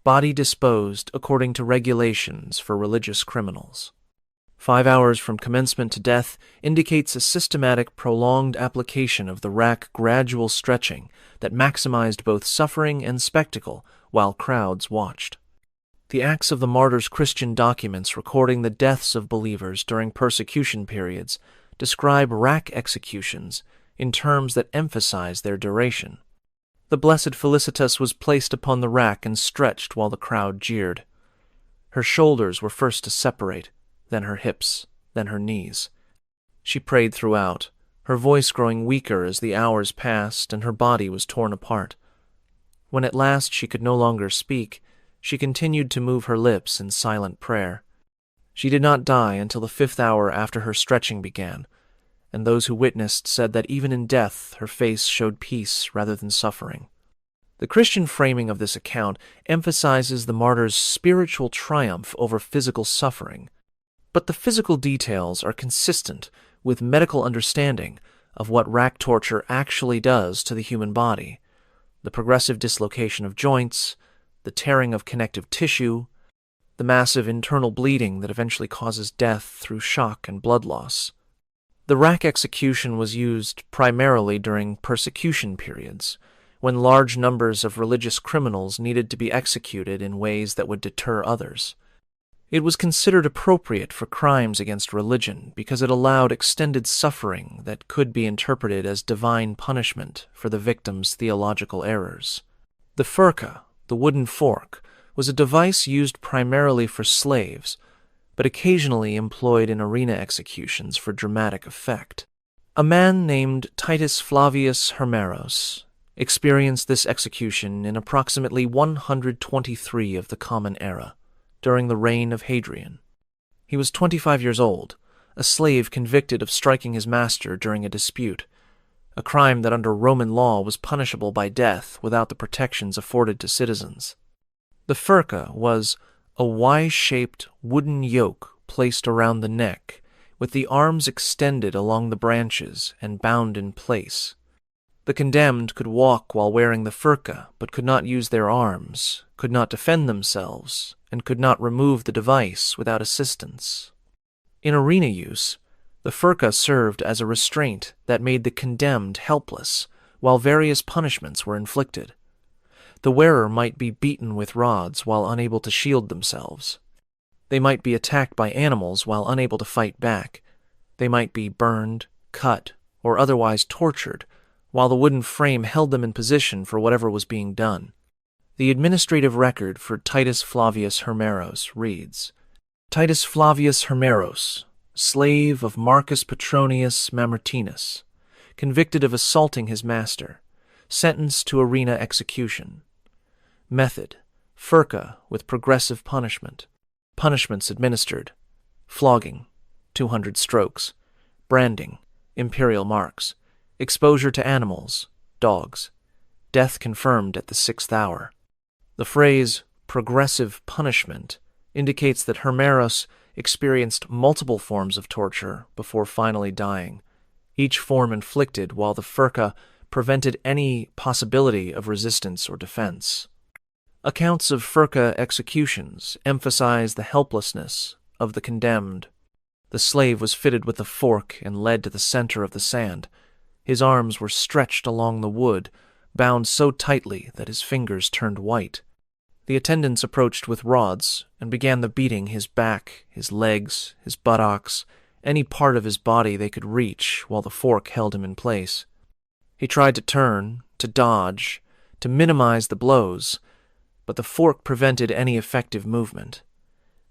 Body disposed according to regulations for religious criminals. 5 hours from commencement to death indicates a systematic, prolonged application of the rack gradual stretching that maximized both suffering and spectacle while crowds watched. The Acts of the Martyrs Christian documents recording the deaths of believers during persecution periods describe rack executions in terms that emphasize their duration. The Blessed Felicitas was placed upon the rack and stretched while the crowd jeered. Her shoulders were first to separate, then her hips, then her knees. She prayed throughout, her voice growing weaker as the hours passed and her body was torn apart. When at last she could no longer speak, she continued to move her lips in silent prayer. She did not die until the 5th hour after her stretching began, and those who witnessed said that even in death her face showed peace rather than suffering. The Christian framing of this account emphasizes the martyr's spiritual triumph over physical suffering, but the physical details are consistent with medical understanding of what rack torture actually does to the human body: the progressive dislocation of joints, the tearing of connective tissue, the massive internal bleeding that eventually causes death through shock and blood loss. The rack execution was used primarily during persecution periods, when large numbers of religious criminals needed to be executed in ways that would deter others. It was considered appropriate for crimes against religion because it allowed extended suffering that could be interpreted as divine punishment for the victim's theological errors. The furca, the wooden fork, was a device used primarily for slaves, but occasionally employed in arena executions for dramatic effect. A man named Titus Flavius Hermeros experienced this execution in approximately 123 of the Common Era, during the reign of Hadrian. He was 25 years old, a slave convicted of striking his master during a dispute, a crime that under Roman law was punishable by death without the protections afforded to citizens. The furca was a Y-shaped wooden yoke placed around the neck, with the arms extended along the branches and bound in place. The condemned could walk while wearing the furca, but could not use their arms, could not defend themselves, and could not remove the device without assistance. In arena use, the furca served as a restraint that made the condemned helpless, while various punishments were inflicted. The wearer might be beaten with rods while unable to shield themselves. They They might be attacked by animals while unable to fight back. They might be burned, cut, or otherwise tortured, while the wooden frame held them in position for whatever was being done. The administrative record for Titus Flavius Hermeros reads, Titus Flavius Hermeros, slave of Marcus Petronius Mamertinus, convicted of assaulting his master, sentenced to arena execution. Method: furca with progressive punishment. Punishments administered: flogging, 200 strokes, branding, imperial marks, exposure to animals, dogs, death confirmed at the 6th hour. The phrase progressive punishment indicates that Hermeros experienced multiple forms of torture before finally dying, each form inflicted while the furca prevented any possibility of resistance or defense. Accounts of furca executions emphasize the helplessness of the condemned. The slave was fitted with a fork and led to the center of the sand. His arms were stretched along the wood, bound so tightly that his fingers turned white. The attendants approached with rods and began the beating his back, his legs, his buttocks, any part of his body they could reach while the fork held him in place. He tried to turn, to dodge, to minimize the blows, but the fork prevented any effective movement.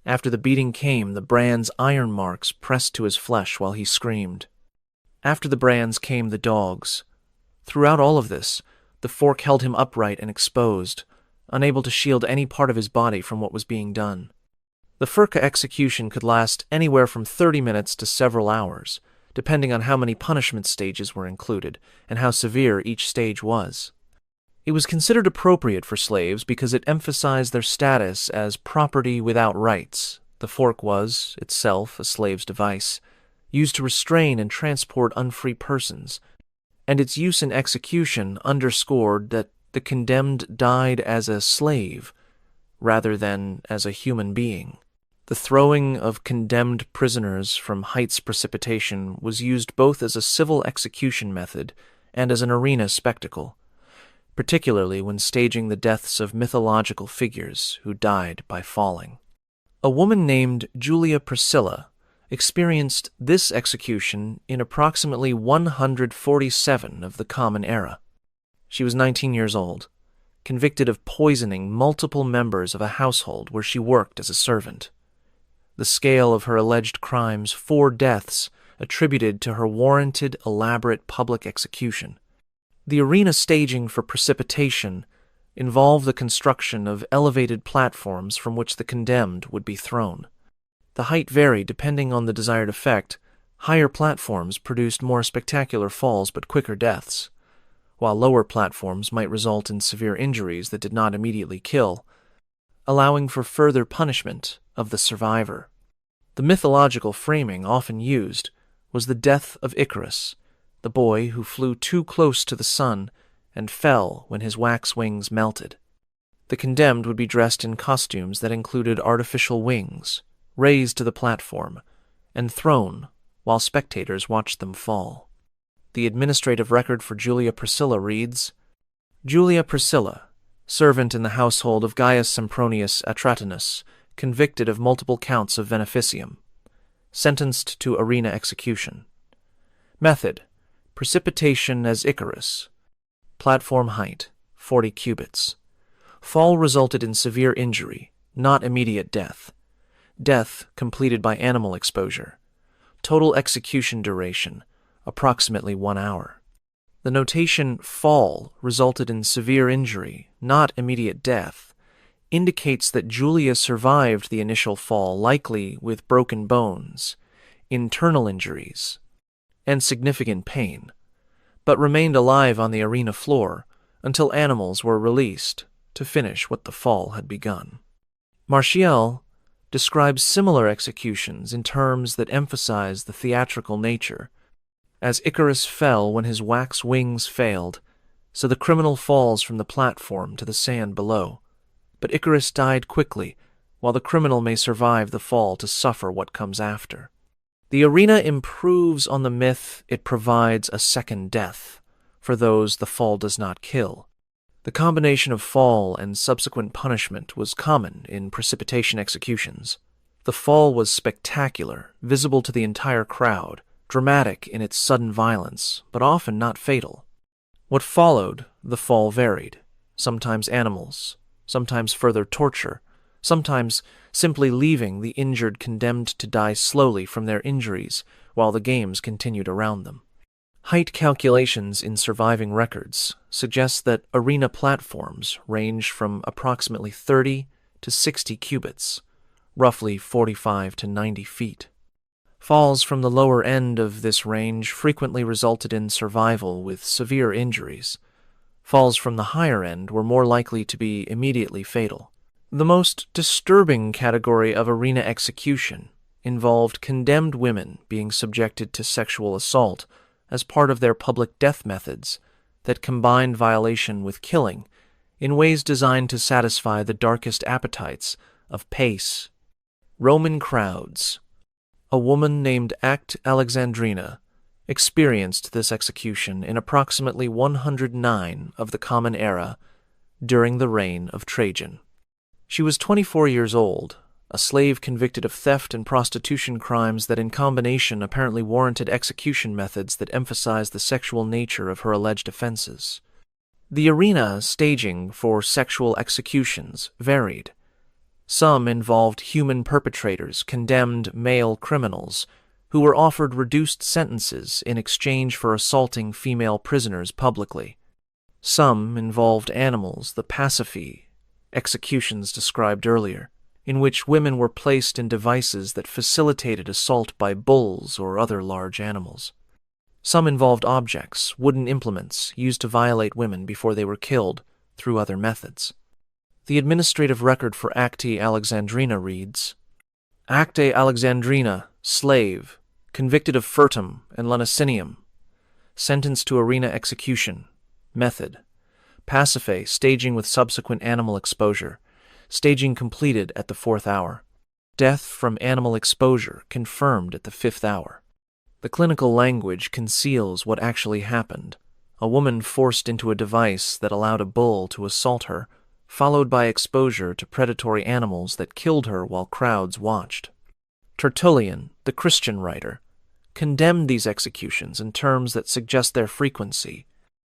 After the beating came the brand's iron marks pressed to his flesh while he screamed. After the brands came the dogs. Throughout all of this, the fork held him upright and exposed, unable to shield any part of his body from what was being done. The furca execution could last anywhere from 30 minutes to several hours, depending on how many punishment stages were included and how severe each stage was. It was considered appropriate for slaves because it emphasized their status as property without rights. The fork was, itself, a slave's device, used to restrain and transport unfree persons, and its use in execution underscored that the condemned died as a slave rather than as a human being. The throwing of condemned prisoners from heights precipitation was used both as a civil execution method and as an arena spectacle, particularly when staging the deaths of mythological figures who died by falling. A woman named Julia Priscilla experienced this execution in approximately 147 of the Common Era. She was 19 years old, convicted of poisoning multiple members of a household where she worked as a servant. The scale of her alleged crimes: 4 deaths attributed to her warranted, elaborate public execution. The arena staging for precipitation involved the construction of elevated platforms from which the condemned would be thrown. The height varied depending on the desired effect. Higher platforms produced more spectacular falls but quicker deaths, while lower platforms might result in severe injuries that did not immediately kill, allowing for further punishment of the survivor. The mythological framing often used was the death of Icarus, the boy who flew too close to the sun and fell when his wax wings melted. The condemned would be dressed in costumes that included artificial wings, raised to the platform, and thrown while spectators watched them fall. The administrative record for Julia Priscilla reads, Julia Priscilla, servant in the household of Gaius Sempronius Atratinus, convicted of multiple counts of beneficium, sentenced to arena execution. Method: precipitation as Icarus. Platform height: 40 cubits. Fall resulted in severe injury, not immediate death. Death completed by animal exposure. Total execution duration: approximately 1 hour. The notation fall resulted in severe injury, not immediate death, indicates that Julia survived the initial fall, likely with broken bones, internal injuries, and significant pain, but remained alive on the arena floor until animals were released to finish what the fall had begun. Martial describes similar executions in terms that emphasize the theatrical nature, as Icarus fell when his wax wings failed, so the criminal falls from the platform to the sand below. But Icarus died quickly, while the criminal may survive the fall to suffer what comes after. The arena improves on the myth it provides a second death for those the fall does not kill. The combination of fall and subsequent punishment was common in precipitation executions. The fall was spectacular, visible to the entire crowd, dramatic in its sudden violence, but often not fatal. What followed the fall varied, sometimes animals, sometimes further torture, sometimes simply leaving the injured condemned to die slowly from their injuries while the games continued around them. Height calculations in surviving records suggest that arena platforms range from approximately 30 to 60 cubits, roughly 45 to 90 feet. Falls from the lower end of this range frequently resulted in survival with severe injuries. Falls from the higher end were more likely to be immediately fatal. The most disturbing category of arena execution involved condemned women being subjected to sexual assault as part of their public death methods that combined violation with killing in ways designed to satisfy the darkest appetites of pace. Roman crowds. A woman named Act Alexandrina experienced this execution in approximately 109 of the Common Era during the reign of Trajan. She was 24 years old, a slave convicted of theft and prostitution crimes that in combination apparently warranted execution methods that emphasized the sexual nature of her alleged offenses. The arena staging for sexual executions varied. Some involved human perpetrators, condemned male criminals, who were offered reduced sentences in exchange for assaulting female prisoners publicly. Some involved animals, the pacifi, executions described earlier, in which women were placed in devices that facilitated assault by bulls or other large animals. Some involved objects, wooden implements, used to violate women before they were killed through other methods. The administrative record for Acte Alexandrina reads, Acte Alexandrina, slave, convicted of furtum and lunacinium, sentenced to arena execution, method, pacife, staging with subsequent animal exposure, staging completed at the 4th hour, death from animal exposure confirmed at the 5th hour. The clinical language conceals what actually happened, a woman forced into a device that allowed a bull to assault her, followed by exposure to predatory animals that killed her while crowds watched. Tertullian, the Christian writer, condemned these executions in terms that suggest their frequency.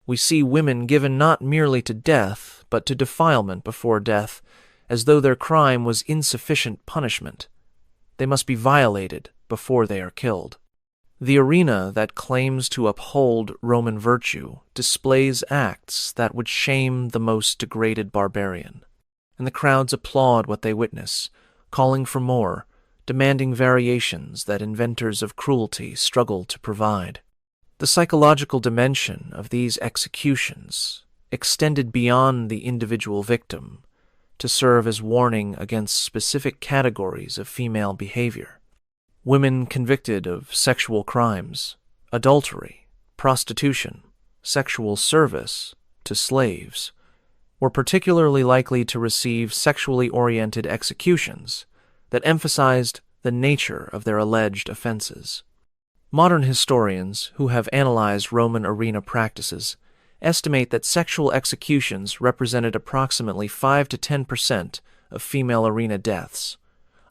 We see women given not merely to death, but to defilement before death, as though their crime was insufficient punishment. They must be violated before they are killed. The arena that claims to uphold Roman virtue displays acts that would shame the most degraded barbarian, and the crowds applaud what they witness, calling for more, demanding variations that inventors of cruelty struggle to provide. The psychological dimension of these executions extended beyond the individual victim to serve as warning against specific categories of female behavior. Women convicted of sexual crimes, adultery, prostitution, sexual service to slaves, were particularly likely to receive sexually oriented executions that emphasized the nature of their alleged offenses. Modern historians who have analyzed Roman arena practices estimate that sexual executions represented approximately 5 to 10% of female arena deaths,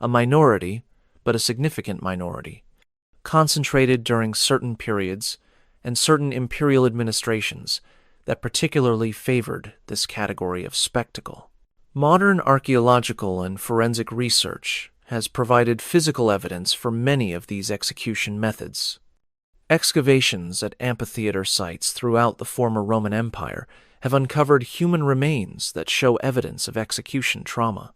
a minority, but a significant minority, concentrated during certain periods and certain imperial administrations that particularly favored this category of spectacle. Modern archaeological and forensic research has provided physical evidence for many of these execution methods. Excavations at amphitheater sites throughout the former Roman Empire have uncovered human remains that show evidence of execution trauma.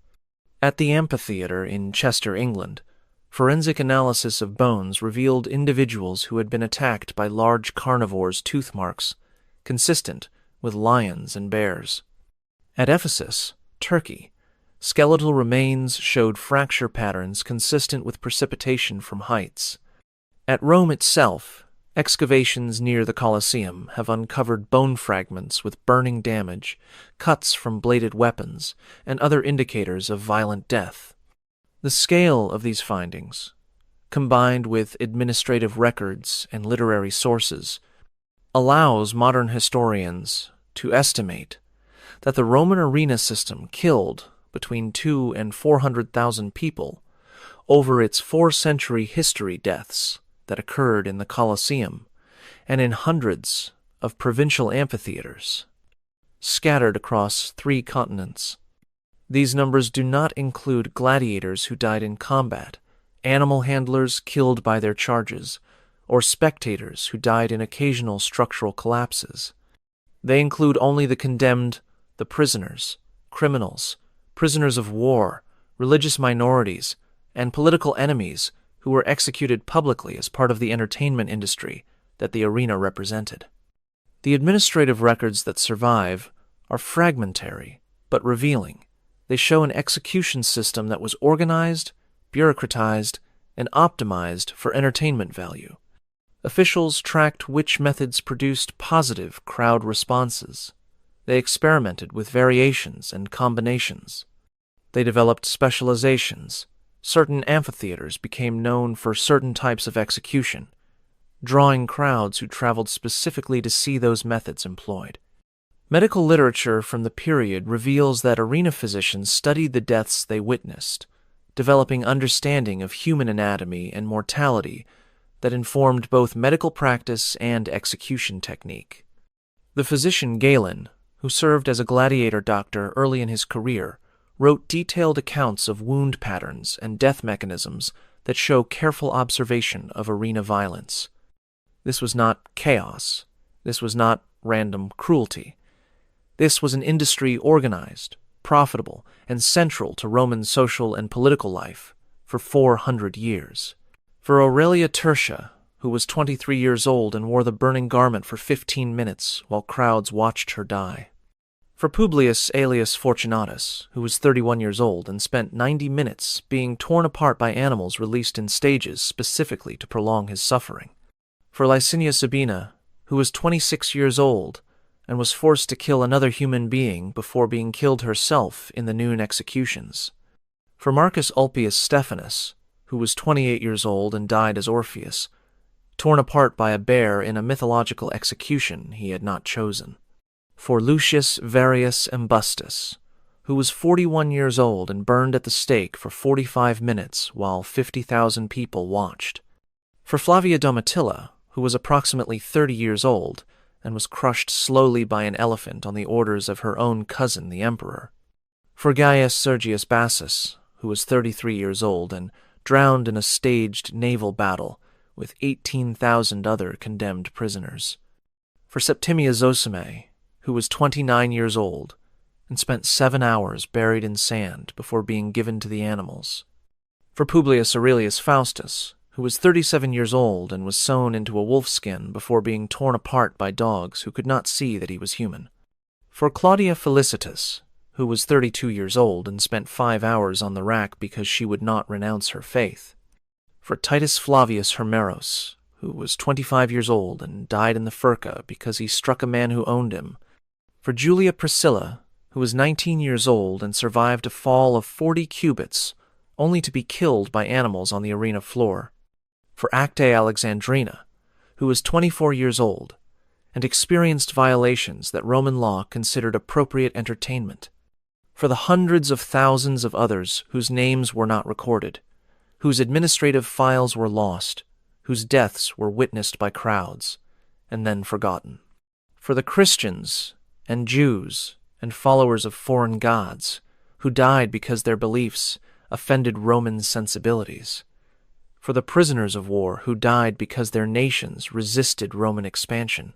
At the amphitheater in Chester, England, forensic analysis of bones revealed individuals who had been attacked by large carnivores' tooth marks, consistent with lions and bears. At Ephesus, Turkey, skeletal remains showed fracture patterns consistent with precipitation from heights. At Rome itself, excavations near the Colosseum have uncovered bone fragments with burning damage, cuts from bladed weapons, and other indicators of violent death. The scale of these findings, combined with administrative records and literary sources, allows modern historians to estimate that the Roman arena system killed between 200,000 and 400,000 people over its 4-century history deaths that occurred in the Colosseum and in hundreds of provincial amphitheaters scattered across 3 continents. These numbers do not include gladiators who died in combat, animal handlers killed by their charges, or spectators who died in occasional structural collapses. They include only the condemned, the prisoners, criminals, prisoners of war, religious minorities, and political enemies who were executed publicly as part of the entertainment industry that the arena represented. The administrative records that survive are fragmentary but revealing. They show an execution system that was organized, bureaucratized, and optimized for entertainment value. Officials tracked which methods produced positive crowd responses. They experimented with variations and combinations. They developed specializations. Certain amphitheaters became known for certain types of execution, drawing crowds who traveled specifically to see those methods employed. Medical literature from the period reveals that arena physicians studied the deaths they witnessed, developing understanding of human anatomy and mortality that informed both medical practice and execution technique. The physician Galen, who served as a gladiator doctor early in his career, wrote detailed accounts of wound patterns and death mechanisms that show careful observation of arena violence. This was not chaos. This was not random cruelty. This was an industry organized, profitable, and central to Roman social and political life for 400 years. For Aurelia Tertia, who was 23 years old and wore the burning garment for 15 minutes while crowds watched her die. For Publius Aelius Fortunatus, who was 31 years old and spent 90 minutes being torn apart by animals released in stages specifically to prolong his suffering. For Licinia Sabina, who was 26 years old and was forced to kill another human being before being killed herself in the noon executions. For Marcus Ulpius Stephanus, who was 28 years old and died as Orpheus, torn apart by a bear in a mythological execution he had not chosen. For Lucius Varius Ambustus, who was 41 years old and burned at the stake for 45 minutes while 50,000 people watched. For Flavia Domitilla, who was approximately 30 years old and was crushed slowly by an elephant on the orders of her own cousin, the emperor. For Gaius Sergius Bassus, who was 33 years old and drowned in a staged naval battle with 18,000 other condemned prisoners. For Septimia Zosime, who was 29 years old and spent 7 hours buried in sand before being given to the animals. For Publius Aurelius Faustus, who was 37 years old and was sewn into a wolfskin before being torn apart by dogs who could not see that he was human. For Claudia Felicitas, who was 32 years old and spent 5 hours on the rack because she would not renounce her faith. For Titus Flavius Hermeros, who was 25 years old and died in the Furca because he struck a man who owned him. For Julia Priscilla, who was 19 years old and survived a fall of 40 cubits, only to be killed by animals on the arena floor. For Acte Alexandrina, who was 24 years old and experienced violations that Roman law considered appropriate entertainment. For the hundreds of thousands of others whose names were not recorded, whose administrative files were lost, whose deaths were witnessed by crowds, and then forgotten. For the Christians and Jews and followers of foreign gods, who died because their beliefs offended Roman sensibilities. For the prisoners of war who died because their nations resisted Roman expansion.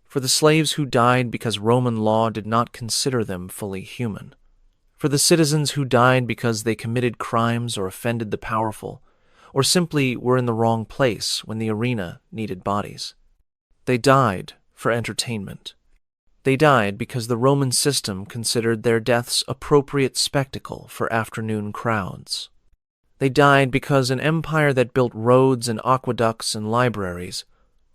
For the slaves who died because Roman law did not consider them fully human. For the citizens who died because they committed crimes or offended the powerful, or simply were in the wrong place when the arena needed bodies. They died for entertainment. They died because the Roman system considered their deaths appropriate spectacle for afternoon crowds. They died because an empire that built roads and aqueducts and libraries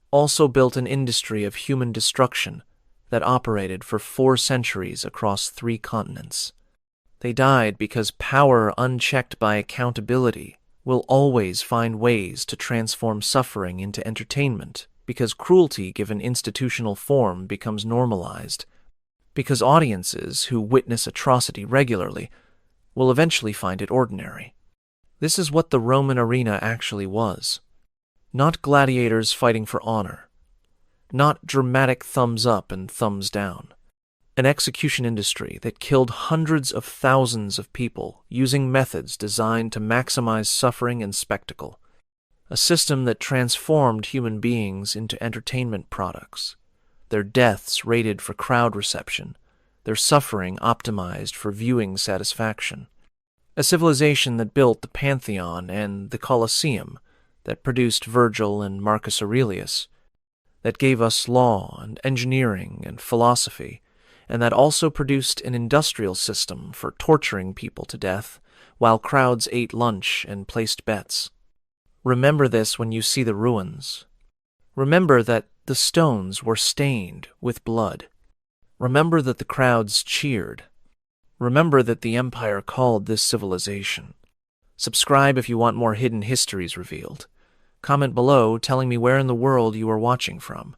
also built an industry of human destruction that operated for 4 centuries across 3 continents. They died because power unchecked by accountability will always find ways to transform suffering into entertainment, because cruelty given institutional form becomes normalized, because audiences who witness atrocity regularly will eventually find it ordinary. This is what the Roman arena actually was. Not gladiators fighting for honor. Not dramatic thumbs up and thumbs down. An execution industry that killed hundreds of thousands of people using methods designed to maximize suffering and spectacle. A system that transformed human beings into entertainment products. Their deaths rated for crowd reception. Their suffering optimized for viewing satisfaction. A civilization that built the Pantheon and the Colosseum, that produced Virgil and Marcus Aurelius, that gave us law and engineering and philosophy, and that also produced an industrial system for torturing people to death while crowds ate lunch and placed bets. Remember this when you see the ruins. Remember that the stones were stained with blood. Remember that the crowds cheered. Remember that the empire called this civilization. Subscribe if you want more hidden histories revealed. Comment below telling me where in the world you are watching from.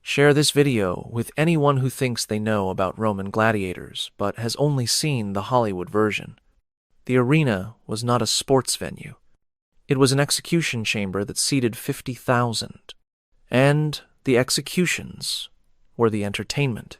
Share this video with anyone who thinks they know about Roman gladiators, but has only seen the Hollywood version. The arena was not a sports venue. It was an execution chamber that seated 50,000. And the executions were the entertainment.